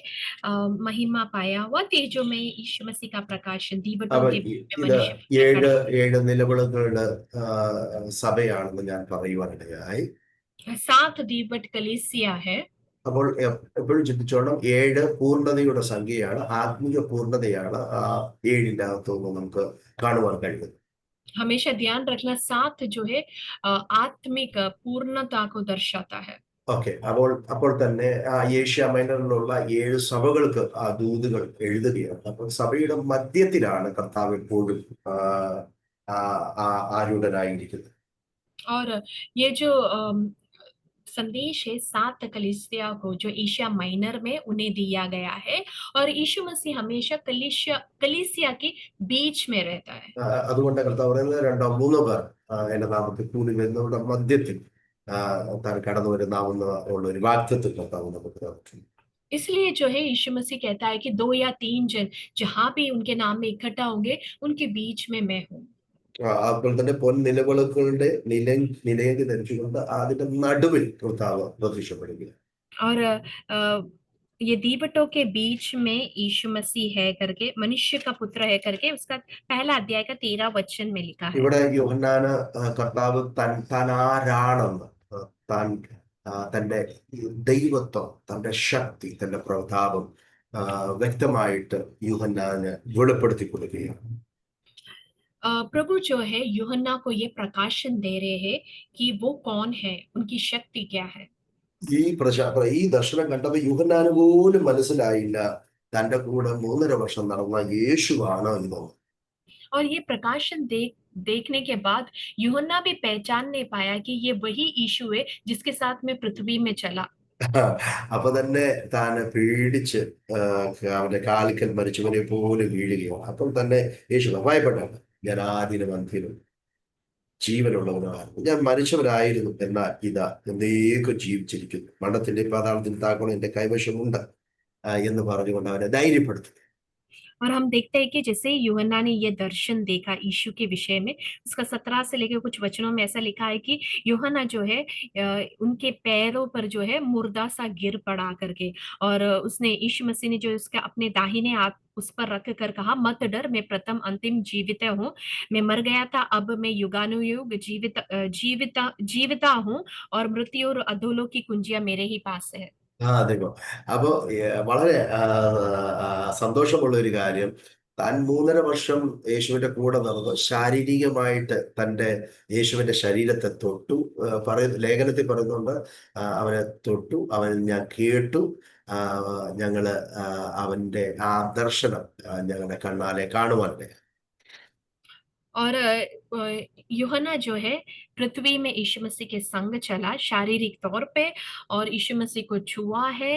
महिमा पाया हुआ तेजो में यीशु मसीह का प्रकाशन दीवटों അവൻ के बीच में ഇത് मनुष्य पुत्र खड़ा 7 നിലവിളക്കുകളുടെ സഭയാണെന്ന് ഞാൻ പറയുവാനിടയായി. 7 दीवट कलीसिया है। അപ്പോൾ എപ്പോഴും ചിന്തിച്ചോണം, 7 പൂർണ്ണതയുടെ സംഖ്യയാണ്, ആത്മീയ പൂർണ്ണതയാണ് ആ 7ന്റെ അകത്തുനിന്ന് നമുക്ക് കാണുവാൻ കഴിയുന്നത്. हमेशा ध्यान रखना 7 जो है आत्मिक पूर्णता को दर्शाता है। ഓക്കെ. അപ്പോൾ തന്നെ ഏഷ്യ മൈനറിലുള്ള 7 സഭകൾക്ക് ആ ദൂതുകൾ എഴുതുകയാണ്. അപ്പോൾ സഭയുടെ മധ്യത്തിലാണ് കർത്താവ് എപ്പോഴും ആരൂഢനായിരിക്കുന്നത്. और ये जो संदेश है 7 कलीसिया को जो एशिया माइनर में उन्हें दिया गया है और यीशु मसीह हमेशा कलीसिया के बीच में रहता है। അതുകൊണ്ട് കർത്താവ് പറയുന്നത് 2-3 പേർ എന്റെ നാമത്തിൽ കൂടി വരുന്നവരുടെ മധ്യത്തിൽ താൻ കടന്നു വരുന്നാവുന്ന ഉള്ള ഒരു വാക്തത്വം കർത്താവ് നമുക്ക് തന്നിട്ടുണ്ട്. इसलिए जो है यीशु मसीह कहता है कि 2 या 3 जन जहां भी उनके नाम में इकट्ठा होंगे उनके बीच में मैं हूँ। അതുപോലെ തന്നെ നിലവിളക്കുകളുടെ നിലയെങ്കിൽ ധരിച്ചുകൊണ്ട് അതിന്റെ നടുവിൽ കർത്താവ് പ്രത്യക്ഷപ്പെടുക. और ये दीवटों के बीच में यीशु मसीह है करके मनुष्य का पुत्र है करके उसका पहला अध्याय का 13 वचन में लिखा है। ഇവിടെ യോഹന്നാന് കർത്താവ് താൻ ആരാണെന്ന്, താൻ തന്റെ ദൈവത്വം, തന്റെ ശക്തി, തന്റെ പ്രതാപം വ്യക്തമായിട്ട് യോഹന്നാന് വെളിപ്പെടുത്തി കൊടുക്കുകയാണ്. प्रभु जो है यूहन्ना को ये प्रकाशन दे रहे हैं कि वो कौन है, उनकी शक्ति क्या है। ഈ ദർശനം കണ്ടപ്പോൾ യൂഹന്നാന് പോലും മനസ്സിലായില്ല തന്റെ കൂടെ 3.5 വർഷം നടന്ന യേശുവാണ് എന്ന്. और ये प्रकाशन देखने के बाद यूहन्ना भी पहचान नहीं पाया कि ये वही यीशु है जिसके साथ में पृथ्वी में चला। അപ്പൊ തന്നെ താൻ പേടിച്ച് അവന്റെ കാലിക്കൽ മരിച്ചവനെ പോലെ വീഴുകയാണ്. അപ്പോൾ തന്നെ യേശു ഭയപ്പെട്ടാണ്, ഞാൻ ആദിനും അന്ത്യനും ജീവനുള്ളവനായിരുന്നു, ഞാൻ മരിച്ചവനായിരുന്നു, എന്നാൽ ഇതാ എന്നേക്കും ജീവിച്ചിരിക്കുന്നു, മരണത്തിന്റെ പാതാളത്തിൽ താക്കോണം എന്റെ കൈവശമുണ്ട് എന്ന് പറഞ്ഞുകൊണ്ട് അവനെ ധൈര്യപ്പെടുത്തി. और हम देखते हैं कि जैसे यूहन्ना ने ये दर्शन देखा यीशु के विषय में, उसका 17 से लेकर कुछ वचनों में ऐसा लिखा है कि यूहन्ना जो है उनके पैरों पर जो है मुर्दा सा गिर पड़ा करके, और उसने यीशु मसीह ने जो उसके अपने दाहिने हाथ उस पर रख कर कहा, मत डर, मैं प्रथम अंतिम जीवित हूँ, मैं मर गया था, अब मैं युगानुयुग जीविता हूँ, और मृत्यु और अधोलोक की कुंजियां मेरे ही पास है। അതെ. അപ്പൊ വളരെ സന്തോഷമുള്ള ഒരു കാര്യം, താൻ 3.5 വർഷം യേശുവിന്റെ കൂടെ നടന്നു ശാരീരികമായിട്ട് തന്റെ യേശുവിന്റെ ശരീരത്തെ തൊട്ടു. ലേഖനത്തിൽ പറയുന്നുണ്ട്, അവനെ തൊട്ടു, ഞാൻ കേട്ടു, ഞങ്ങള് അവന്റെ ആ ദർശനം ഞങ്ങളുടെ കണ്ണാലെ കാണുവാനുണ്ട്. और यूहन्ना जो है पृथ्वी में यीशु मसीह के संग चला शारीरिक तौर पे, और यीशु मसीह को छुआ है,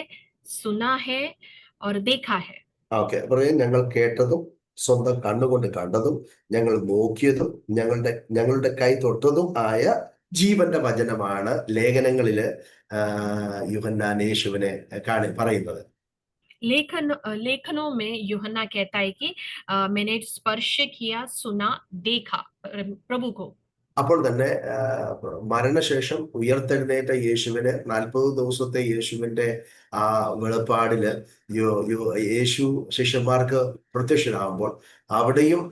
सुना है और देखा है। ഓക്കെ. ഞങ്ങൾ കേട്ടതും സ്വന്തം കണ്ണുകൊണ്ട് കണ്ടതും ഞങ്ങൾ നോക്കിയതും ഞങ്ങളുടെ കൈ തൊട്ടതും ആയ ജീവന്റെ വചനമാണ് ലേഖനങ്ങളില് യൂഹന്നാൻ യേശുവിനെ പറയുന്നത്. लेखनों में यूहन्ना कहता है कि मैंने स्पर्श किया, सुना, देखा प्रभु को। അപ്പോൾ തന്നെ മരണശേഷം ഉയർത്തെഴുന്നേറ്റ യേശുവിന് 40 ദിവസത്തെ യേശുവിന്റെ ആ വെളിപ്പാടില് യേശു ശിഷ്യന്മാർക്ക് പ്രത്യക്ഷനാകുമ്പോൾ അവിടെയും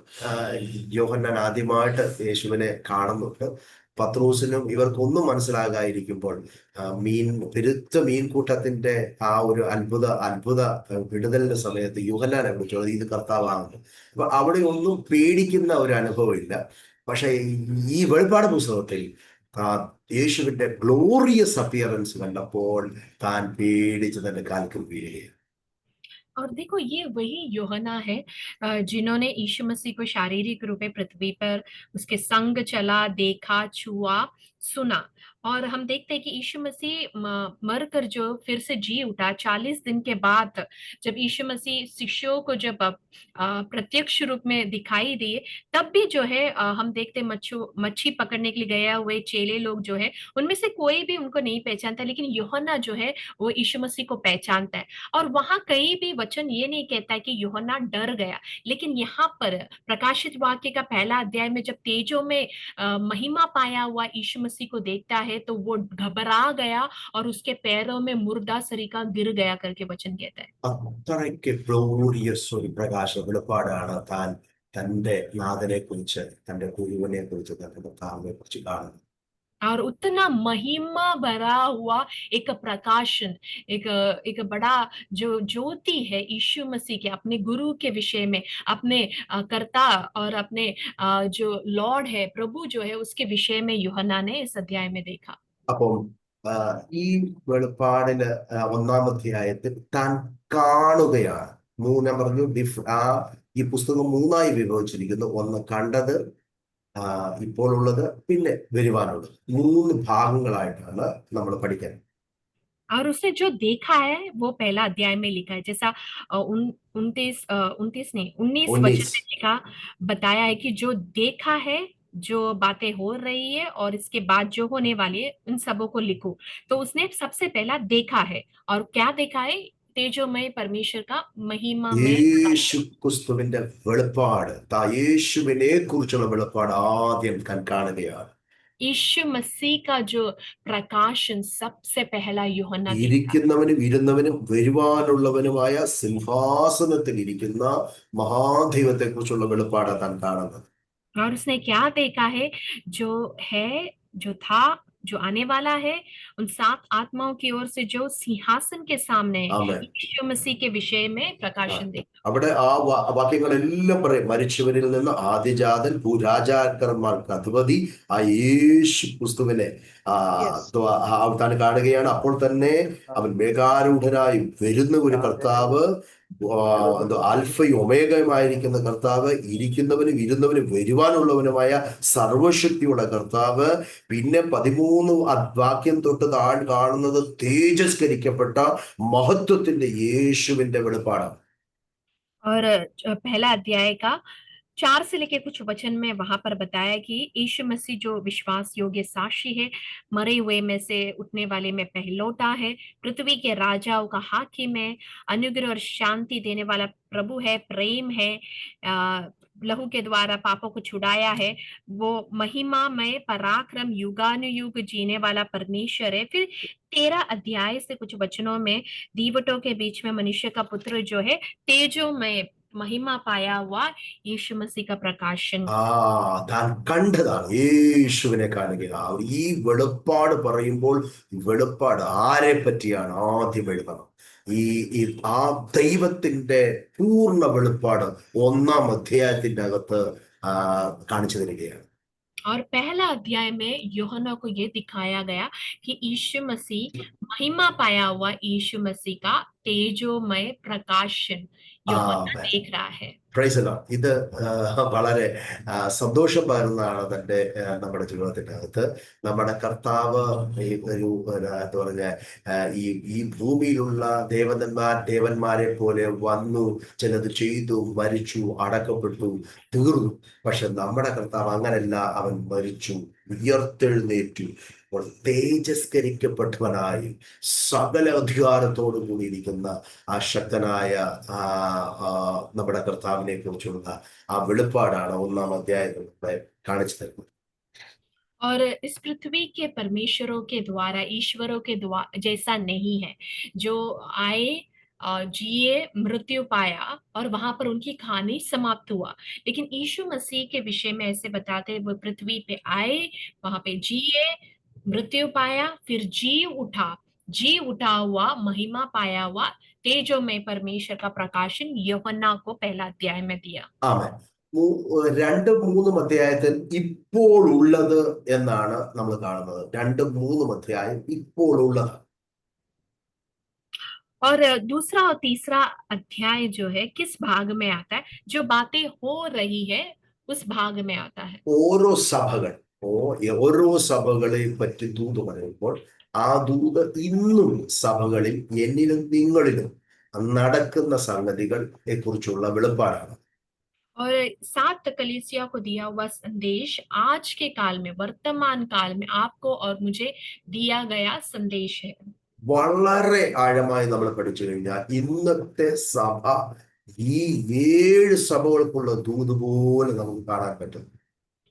യോഹന്നാൻ ആദ്യമായിട്ട് യേശുവിനെ കാണുന്നുണ്ട്. പത്രോസിനും ഇവർക്കൊന്നും മനസ്സിലാകാതിരിക്കുമ്പോൾ പെരുത്ത മീൻകൂട്ടത്തിന്റെ ആ ഒരു അത്ഭുത വിടുതലിന്റെ സമയത്ത് യൂഹന്നാനെ വിളിച്ചോളൂ, ഇത് കർത്താവാകുന്നു. അപ്പൊ അവിടെ ഒന്നും പേടിക്കുന്ന ഒരു അനുഭവം ഇല്ല. പക്ഷെ ഈ വെളിപ്പാട് പുസ്തകത്തിൽ യേശുവിന്റെ ഗ്ലോറിയസ് അപ്പിയറൻസ് കണ്ടപ്പോൾ താൻ പേടിച്ച് തന്റെ കാൽക്കൽ വീഴുകയാണ്. और देखो ये वही यूहन्ना है जिन्होंने यीशु मसीह को शारीरिक रूप में पृथ्वी पर उसके संग चला, देखा, छुआ, सुना। और हम देखते हैं कि यीशु मसीह मर कर जो फिर से जी उठा 40 दिन के बाद, जब यीशु मसीह शिष्यों को जब प्रत्यक्ष रूप में दिखाई दिए, तब भी जो है हम देखते मच्छी पकड़ने के लिए गए हुए चेले लोग जो है, उनमें से कोई भी उनको नहीं पहचानता, लेकिन यूहन्ना जो है वो यीशु मसीह को पहचानता है। और वहां कहीं भी वचन ये नहीं कहता है कि यूहन्ना डर गया, लेकिन यहाँ पर प्रकाशित वाक्य का पहला अध्याय में जब तेजों में महिमा पाया हुआ यीशु मसीह को देखता है, तो वो घबरा गया और उसके पैरों में मुर्दा सरीका गिर गया करके वचन कहता है। അത്രയ്ക്ക് ഗ്ലോറിയസ് ഒരു പ്രകാശ വെളിപ്പാടാണ് താൻ തന്റെ നാഥനെ കുറിച്ച്, തന്റെ ഗുരുവിനെ കുറിച്ച്, തന്റെ കർത്താവിനെ കുറിച്ച് കാണുന്നത്. और उतना महिमा भरा हुआ एक प्रकाशन, एक एक बड़ा जो ज्योति है यीशु मसीह के अपने गुरु के विषय में, अपने कर्ता और अपने जो लॉर्ड है, प्रभु जो है, उसके विषय में यूहन्ना ने इस अध्याय में देखा। അപ്പം ആ, ഈ വെളിപ്പാടിന് ഒന്നാം അധ്യായത്തിൽ താൻ കാണുകയാണ്. ഞാൻ പറഞ്ഞു ഈ പുസ്തകം മൂന്നായി വിഭജിച്ചിരിക്കുന്നു. ഒന്ന് കണ്ടത്, ഇപ്പോൾ ഉള്ളത്, പിന്നെ വരുവാനുള്ളത്. മൂന്ന് ഭാഗങ്ങളായിട്ടാണ് നമ്മൾ പഠിക്കാൻ. और उसने जो देखा है वो पहला अध्याय में लिखा है, जैसा 29 नहीं 19 वचन 19. में लिखा बताया है कि जो देखा है, जो बातें हो रही है और इसके बाद जो होने वाली है, उन सबों को लिखो। तो उसने सबसे पहला देखा है, और क्या देखा है? तेजोमय परमेश्वर का महिमामय യേശു प्रकाशन। ക്രിസ്തുവിന്റെ വെളിപ്പാട്, യേശുവിനെ കുറിച്ചുള്ള വെളിപ്പാട് ആദ്യം കാണുകയാണ്. यीशु मसीह का जो प्रकाशन सबसे पहला यूहन्ना देखा। ഇരിക്കുന്നവനും ഇരുന്നവനും വരുവാനുള്ളവനുമായ സിംഹാസനത്തിൽ ഇരിക്കുന്ന മഹാദൈവത്തെ കുറിച്ചുള്ള വെളിപ്പാടാണ് താൻ കാണുന്നത്. और उसने क्या देखा है? जो है, जो था, जो आने वाला है, उन 7 आत्माओं की ओर से जो सिंहासन के सामने है, ആമേൻ. यीशु मसीह के विषय में ആ, प्रकाशन देखा। അവിടെ ആ വാക്യങ്ങളെല്ലാം പറയും, മരിച്ചവരിൽ നിന്ന് ആദ്യജാതൻ, ഭൂരാജാക്കന്മാർക്ക് അധിപതി, ആ യേശു ക്രിസ്തുവിനെ Yes. താൻ കാണുകയാണ്. അപ്പോൾ തന്നെ അവൻ മേഘാരൂഢനായി വരുന്ന ഒരു കർത്താവ്, എന്തോ ആൽഫയും ഒമേഗയുമായിരിക്കുന്ന കർത്താവ്, ഇരിക്കുന്നവനും ഇരുന്നവനും വരുവാനുള്ളവനുമായ സർവശക്തിയുള്ള കർത്താവ്. പിന്നെ 13 വാക്യം തൊട്ട് കാണുന്നത് തേജസ്കരിക്കപ്പെട്ട മഹത്വത്തിന്റെ യേശുവിന്റെ വെളിപ്പാടാണ്. और पहला अध्याय का 4 से लेकर कुछ वचन में वहां पर बताया कि यीशु मसीह जो विश्वास योग्य साक्षी है, मरे हुए में से उठने वाले में पहलौटा है, पृथ्वी के राजाओं का हाकिम है, अनुग्रह और शांति देने वाला प्रभु है, प्रेम है, लहू के द्वारा पापों को छुड़ाया है, वो महिमा में पराक्रम युगानुयुग जीने वाला परमेश्वर है। फिर 13 अध्याय से कुछ वचनों में दीवटों के बीच में मनुष्य का पुत्र जो है, तेजो में महिमा पाया हुआ यीशु मसीह का प्रकाशन। താൻ കണ്ടതാണ്, യേശുവിനെ കാണുക. ഈ വെളിപ്പാട് പറയുമ്പോൾ വെളിപ്പാട് ആരെ പറ്റിയാണ് ആദ്യം എഴുതണം. ഈ ആ ദൈവത്തിന്റെ പൂർണ്ണ വെളിപ്പാട് ഒന്നാം അധ്യായത്തിന്റെ അകത്ത് കാണിച്ചു തരികയാണ്. और पहला अध्याय में यूहन्ना को ये दिखाया गया कि यीशु मसीह, महिमा पाया हुआ यीशु मसीह का तेजोमय प्रकाशन यूहन्ना देख रहा है। Praise the Lord. ഇത് വളരെ സന്തോഷം പകരുന്നതാണ് നമ്മുടെ ജീവിതത്തിന്റെ അകത്ത്. നമ്മുടെ കർത്താവ് ഈ ഒരു എന്താ പറഞ്ഞ ഈ ഈ ഭൂമിയിലുള്ള ദേവന്മാരെ പോലെ വന്നു, ചിലത് ചെയ്തു, മരിച്ചു, അടക്കപ്പെട്ടു, തീർന്നു. പക്ഷെ നമ്മുടെ കർത്താവ് അങ്ങനല്ല. അവൻ മരിച്ചു, ഉയർത്തെഴുന്നേറ്റു, തേജസ്കരിക്കപ്പെട്ടവനായി സകല അധികാരത്തോടു കൂടിയിരിക്കുന്ന ആ ശക്തനായ നമ്മുടെ കർത്താവിനെ കുറിച്ചുള്ള ആ വെളിപ്പാടാണ് ഒന്നാം അധ്യായത്തിൽ കാണിച്ചു തരുന്നത്. और इस पृथ्वी के परमेश्वरों के द्वारा, ईश्वरों के द्वारा जैसा नहीं है, जो आए, जिए, मृत्यु पाया और वहां पर उनकी कहानी समाप्त हुआ। लेकिन यीशु मसीह के विषय में ऐसे बताते हैं, वो पृथ्वी पे आए, वहां पे जिए, मृत्यु पाया, फिर जी उठा हुआ, महिमा पाया हुआ तेजोमय परमेश्वर का प्रकाशन यूहन्ना को पहला अध्याय में दिया। ആമേൻ. 2-3 അധ്യായത്തിൽ ഇപ്പോൾ ഉള്ളത് എന്നാണ് നമ്മൾ കാണുന്നത്. 2-3 അധ്യായം ഇപ്പോൾ ഉള്ളത്. और दूसरा और तीसरा अध्याय जो है किस भाग में आता है? जो बातें हो रही है उस भाग में आता है। ഓരോ സഭകൾ ഓരോ സഭകളെ പറ്റി ദൂത് പറയുമ്പോൾ ആ ദൂത് ഇന്നും സഭകളിൽ എന്നിലും നിങ്ങളിലും നടക്കുന്ന സംഗതികളെ കുറിച്ചുള്ള വെളിപ്പാടാണ്. और 7 कलीसिया को दिया हुआ संदेश आज के काल में, वर्तमान काल में आपको और मुझे दिया गया संदेश है। വളരെ ആഴമായി നമ്മൾ പഠിച്ചു കഴിഞ്ഞാൽ ഇന്നത്തെ സഭ ഈ 7 സഭകൾക്കുള്ള ദൂത് പോലെ നമുക്ക് കാണാൻ പറ്റും.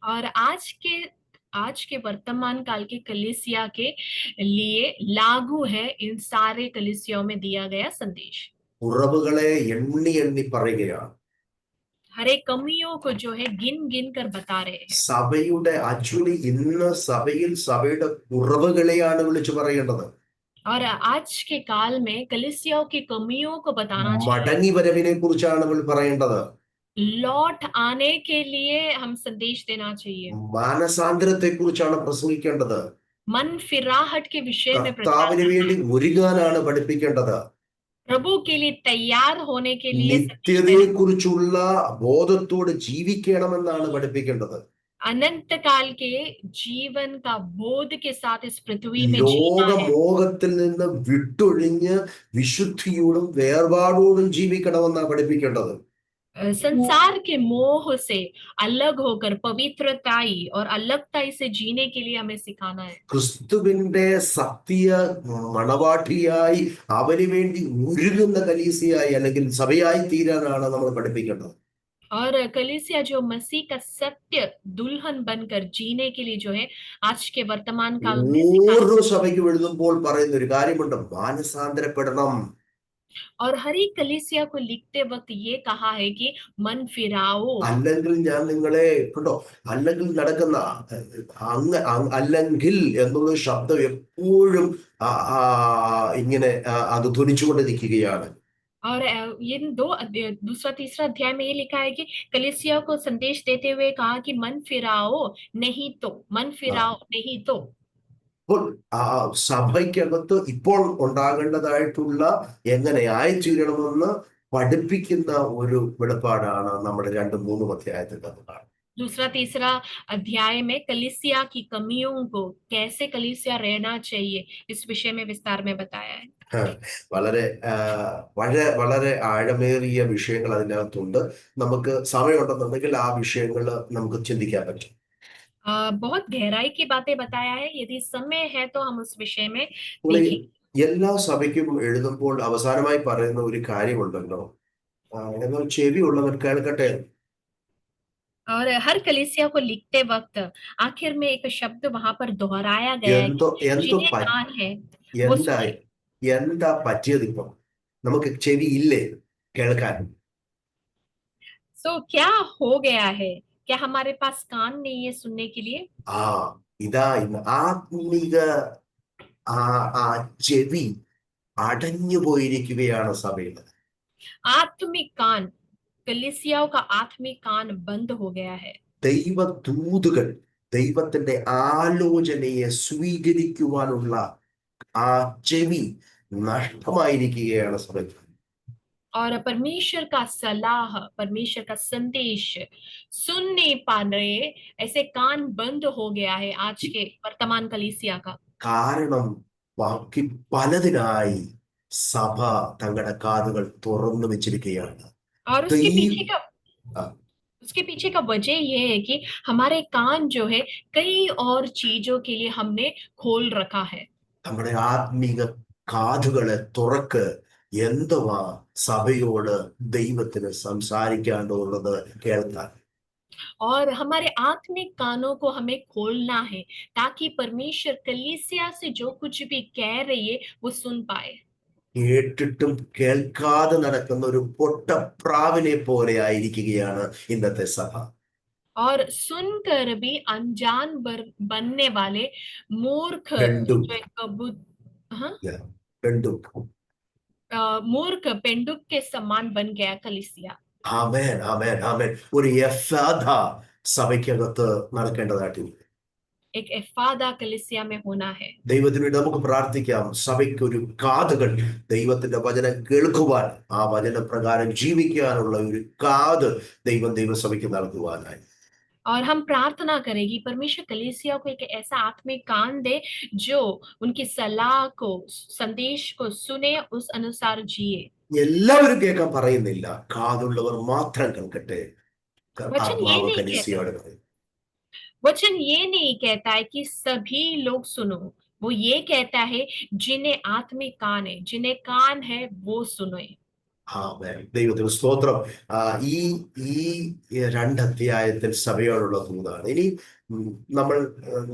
और आज के वर्तमान काल के कलीसिया के लिए लागू है इन सारे कलीसियाओं में दिया गया संदेश। കുറവുകളെ എണ്ണി എണ്ണി പറയുകയാണ്. हर एक कमियों को जो है गिन गिन कर बता रहे हैं। സഭയുടെ ആക്ച്വലി ഇന്ന് സഭയിൽ സഭയുടെ കുറവുകളെയാണ് വിളിച്ചു പറയേണ്ടത്. और आज के काल में कलीसियाओं की कमियों को बताना चाहिए। മടങ്ങി വരവിനെ കുറിച്ചാണ് നമ്മൾ പറയേണ്ടത്. लौट आने के लिए हम संदेश देना चाहिए। മാനസാന്തരത്തെ കുറിച്ചാണ് പ്രസംഗിക്കേണ്ടത്. मन फिराहट के विषय में प्रचार കർത്താവിന് വേണ്ടി ഒരുങ്ങാനാണ് പഠിപ്പിക്കേണ്ടത്. प्रभु के लिए तैयार होने के लिए നിത്യതയെ കുറിച്ചുള്ള ബോധത്തോട് ജീവിക്കണമെന്നാണ് പഠിപ്പിക്കേണ്ടത്. अनंत काल के जीवन का बोध के साथ इस पृथ्वी में जीना है। ലോകമോഹത്തിൽ നിന്ന് വിട്ടൊഴിഞ്ഞ് വിശുദ്ധിയോടും വേർപാടോടും ജീവിക്കണമെന്നാണ് പഠിപ്പിക്കേണ്ടത്. संसार के मोह से अलग होकर पवित्रताई और अलगताई से जीने के लिए हमें सिखाना है। ക്രിസ്തുവിന്റെ സത്യ മണവാട്ടിയായി അവന് വേണ്ടി ഒരുങ്ങുന്ന കലീസിയായി അല്ലെങ്കിൽ സഭയായി തീരാനാണ് നമ്മൾ പഠിപ്പിക്കേണ്ടത്. और कलीसिया जो मसीह का सत्य दुल्हन बनकर जीने के लिए जो है आज के वर्तमान काल में ഓരോ സഭയ്ക്കും എഴുതുമ്പോൾ പറയുന്ന ഒരു കാര്യമുണ്ട്, മാനസാന്തരപ്പെടണം. और हर एक कलीसिया को लिखते वक्त ये कहा है कि मन फिराओ। അല്ലെങ്കിൽ ഞാൻ നിങ്ങളെ കണ്ടോ, അല്ലെങ്കിൽ നടക്കുന്ന അല്ലെങ്കിൽ എന്നുള്ള ശബ്ദം എപ്പോഴും ഇങ്ങനെ അത് ധ്വനിച്ചുകൊണ്ടിരിക്കുകയാണ്. और इन दूसरा तीसरा अध्याय में ये लिखा है कि कलीसिया को संदेश देते हुए कहा कि मन फिराओ नहीं तो, मन फिराओ नहीं तो। അപ്പോൾ സഭയ്ക്കകത്ത് ഇപ്പോൾ ഉണ്ടാകേണ്ടതായിട്ടുള്ള എങ്ങനെ ആയിത്തീരണമെന്ന് പഠിപ്പിക്കുന്ന ഒരു വെളിപ്പാടാണ് നമ്മുടെ 2-3 അധ്യായത്തിൽ കാണുന്നത്. दूसरा तीसरा अध्याय में कलीसिया की कमियों को, कैसे कलीसिया रहना चाहिए, इस विषय में विस्तार में बताया है। വളരെ വളരെ വളരെ ആഴമേറിയ വിഷയങ്ങൾ അതിനകത്തുണ്ട്. നമുക്ക് സമയമുണ്ടെന്നുണ്ടെങ്കിൽ ആ വിഷയങ്ങൾ നമുക്ക് ചിന്തിക്കാൻ പറ്റും. बहुत गहराई की बातें बताया है, यदि समय है तो हम उस विषय में നമ്മൾ देखेंगे। എല്ലാ സഭയ്ക്കും എഴുതുമ്പോൾ അവസാനമായി പറയുന്ന ഒരു കാര്യമുണ്ടല്ലോ, എന്നാൽ ചെവി ഉള്ളവർ കേൾക്കട്ടെ. और हर कलीसिया को लिखते वक्त आखिर में एक शब्द वहां पर दोहराया गया है എന്തോ कि എന്തോ जिन्हें कान है वो എന്താ सुने। എന്താ പറ്റിയത്? ഇപ്പം നമുക്ക് ചെവി ഇല്ലേ കേൾക്കാൻ? सो क्या हो गया है? क्या हमारे पास कान नहीं है सुनने के लिए? ആ ഇതാ ഇന്ന് ആത്മീക ആ ചെവി അടഞ്ഞു പോയിരിക്കുകയാണ് സഭയിൽ. आत्मिक कान, कलीसियाओं का आत्मिक कान बंद हो गया है। ദൈവദൂതുകൾ ദൈവത്തിന്റെ ആലോചനയെ സ്വീകരിക്കുവാനുള്ള ആ ചെവി നഷ്ടമായിരിക്കുകയാണ് സഭയ്ക്ക്. और परमेश्वर का सलाह, परमेश्वर का संदेश सुन नहीं पा रहे, ऐसे कान बंद हो गया है आज के वर्तमान कलीसिया का। കാരണം ബാക്കി പലതിനായി സഭ തങ്ങളുടെ കാതുകൾ തുറന്നു വെച്ചിരിക്കുകയാണ്. और उसके पीछे का वजह ये है कि हमारे कान जो है कई और चीजों के लिए हमने खोल रखा है। നമ്മുടെ ആത്മീക കാതുകളെ തുറക്ക്. എന്തുവാ സഭയോട് ദൈവത്തിന് സംസാരിക്കാനുള്ളത് കേൾക്കാൻ. और हमारे आत्मिक कानों को हमें खोलना है ताकि परमेश्वर कलीसिया से जो कुछ भी कह रही है वो सुन पाए। കേട്ടിട്ടും കേൾക്കാതെ നടക്കുന്ന ഒരു പൊട്ടപ്രാവിനെ പോലെ ആയിരിക്കുകയാണ് ഇന്നത്തെ സഭ. और सुनकर भी अनजान बनने वाले मूर्ख मूर्ख पेंडुक के समान बन गया कलीसिया। ആമേൻ ആമേൻ ആമേൻ. ഒരു യഥാർത്ഥ സഭയ്ക്കകത്ത് നടക്കേണ്ടതായിട്ടുണ്ട്. एक एफादा कलीसिया में होना है। ദൈവത്തിന് വേണ്ടി നമുക്ക് പ്രാർത്ഥിക്കാം. സഭയ്ക്ക് ഒരു കാതുകൾ, ദൈവത്തിന്റെ വചനം കേൾക്കുവാൻ, ആ വചനപ്രകാരം ജീവിക്കാനുള്ള ഒരു കാത് ദൈവസഭയ്ക്ക് നൽകുവാനായി. और हम प्रार्थना करें कि परमेश्वर कलीसिया को एक ऐसा आत्मिक कान दे जो उनकी सलाह को, संदेश को सुने, उस अनुसार जिए। എല്ലാവരും കേൾക്കാൻ പറയുന്നില്ല, കാതുള്ളവർ മാത്രം കേൾക്കട്ടെ. वचन ये ആത്മാവ് नहीं कहता, കലീസിയോട് പറയും. वचन ये नहीं कहता है कि सभी लोग सुनो। वो ये कहता है जिन्हें आत्मिक कान है, जिन्हें कान है वो सुने। ആമേൻ. ദൈവത്തിന് സ്തോത്രം. ആ, ഈ ഈ 2 അധ്യായത്തിൽ സഭയോടുള്ള ദൂതാണ്. ഇനി നമ്മൾ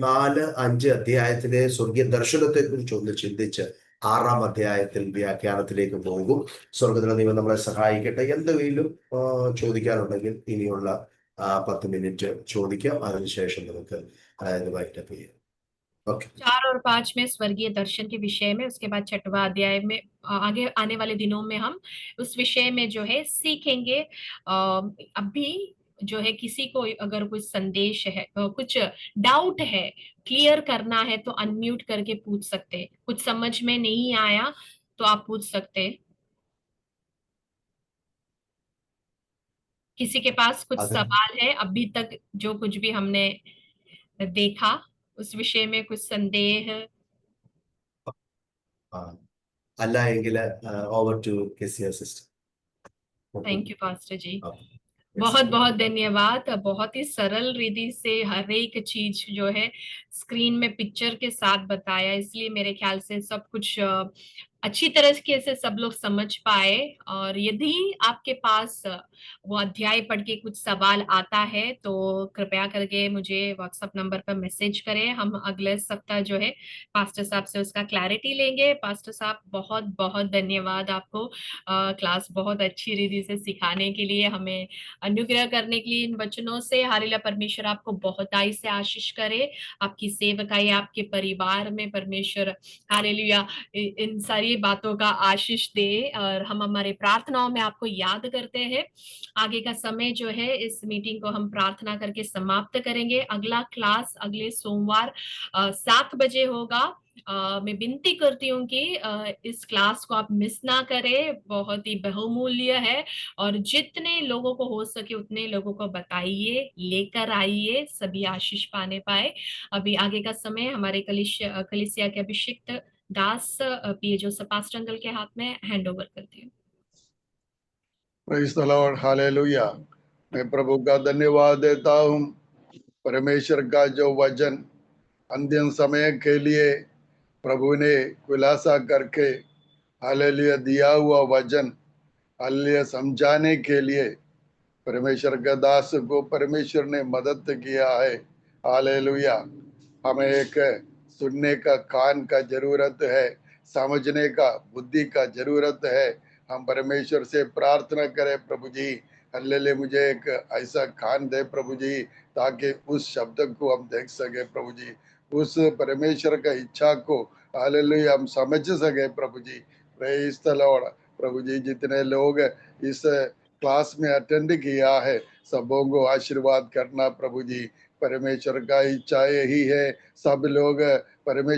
4-5 അധ്യായത്തിലെ സ്വർഗീയ ദർശനത്തെ കുറിച്ച് ഒന്ന് ചിന്തിച്ച് 6-ാം അധ്യായത്തിൽ വ്യാഖ്യാനത്തിലേക്ക് പോകും. സ്വർഗത്തിലെ ദൈവം നമ്മളെ സഹായിക്കട്ടെ. എന്തെങ്കിലും ചോദിക്കാനുണ്ടെങ്കിൽ ഇനിയുള്ള 10 മിനിറ്റ് ചോദിക്കാം. അതിനുശേഷം നമുക്ക് വൈൻഡപ്പ് ചെയ്യാം. ഓക്കെ. 4 और 5 में स्वर्गीय दर्शन के विषय में, उसके बाद 6वां अध्याय में, आगे आने वाले दिनों में हम उस विषय में जो है सीखेंगे। अभी जो है किसी को अगर कुछ संदेश है, कुछ डाउट है, क्लियर करना है, तो अनम्यूट करके पूछ सकते हैं। कुछ समझ में नहीं आया तो आप पूछ सकते हैं। किसी के पास कुछ അത് सवाल है अभी तक जो कुछ भी हमने देखा उस विषय में, कुछ संदेह? ആ, അല്ല എങ്കിൽ over to Kezia sister. Thank you pastor ji. Okay. बहुत बहुत धन्यवाद। बहुत ही सरल रीति से हर एक चीज जो है स्क्रीन में पिक्चर के साथ बताया, इसलिए मेरे ख्याल से सब कुछ अच्छी तरह से सब लोग समझ पाए। और यदि आपके पास वो अध्याय पढ़ के कुछ सवाल आता है तो कृपया करके मुझे व्हाट्सएप नंबर पर मैसेज करें। हम अगले सप्ताह जो है पास्टर साहब से उसका क्लैरिटी लेंगे। पास्टर साहब बहुत बहुत धन्यवाद आपको, क्लास बहुत अच्छी रीति से सिखाने के लिए, हमें अनुग्रह करने के लिए इन वचनों से। हालेलुया, परमेश्वर आपको बहुताई से आशीष करे, आपकी सेवकाई, आपके परिवार में परमेश्वर हालेलुया इन सारी बातों का आशीष दे। और हम हमारे प्रार्थनाओं में आपको याद करते हैं। आगे का समय जो है इस मीटिंग को हम प्रार्थना करके समाप्त करेंगे। अगला क्लास अगले सोमवार 7 बजे होगा। मैं विनती करती हूँ कि इस क्लास को आप मिस ना करें, बहुत ही बहुमूल्य है। और जितने लोगों को हो सके उतने लोगों को बताइए, लेकर आइए, सभी आशीष पाने पाए। अभी आगे का समय हमारे कलीसिया के अभिषिक्त दास पीए जोसेफ पास्टर अंकल के हाथ में हैंड ओवर करती हूँ। Praise the Lord, hallelujah. मैं प्रभु का धन्यवाद देता हूँ। परमेश्वर का जो वचन अंतिम समय के लिए प्रभु ने खुलासा करके हालेलुया दिया हुआ वचन हालेलुया समझाने के लिए परमेश्वर के दास को परमेश्वर ने मदद किया है। हालेलुया। हमें एक सुनने का कान का जरूरत है, समझने का बुद्धि का जरूरत है। हम परमेश्वर से प्रार्थना करें, प्रभु जी हालेलुया मुझे एक ऐसा कान दे प्रभु जी, ताकि उस शब्द को हम देख सके प्रभु जी, उस परमेश्वर का इच्छा को हालेलुया हम समझ सके प्रभु जी। Praise the Lord. प्रभु जी जितने लोग इस क्लास में अटेंड किया है सबों को आशीर्वाद करना प्रभु जी। परमेश्वर का इच्छा यही है, सब लोग परमेश्वर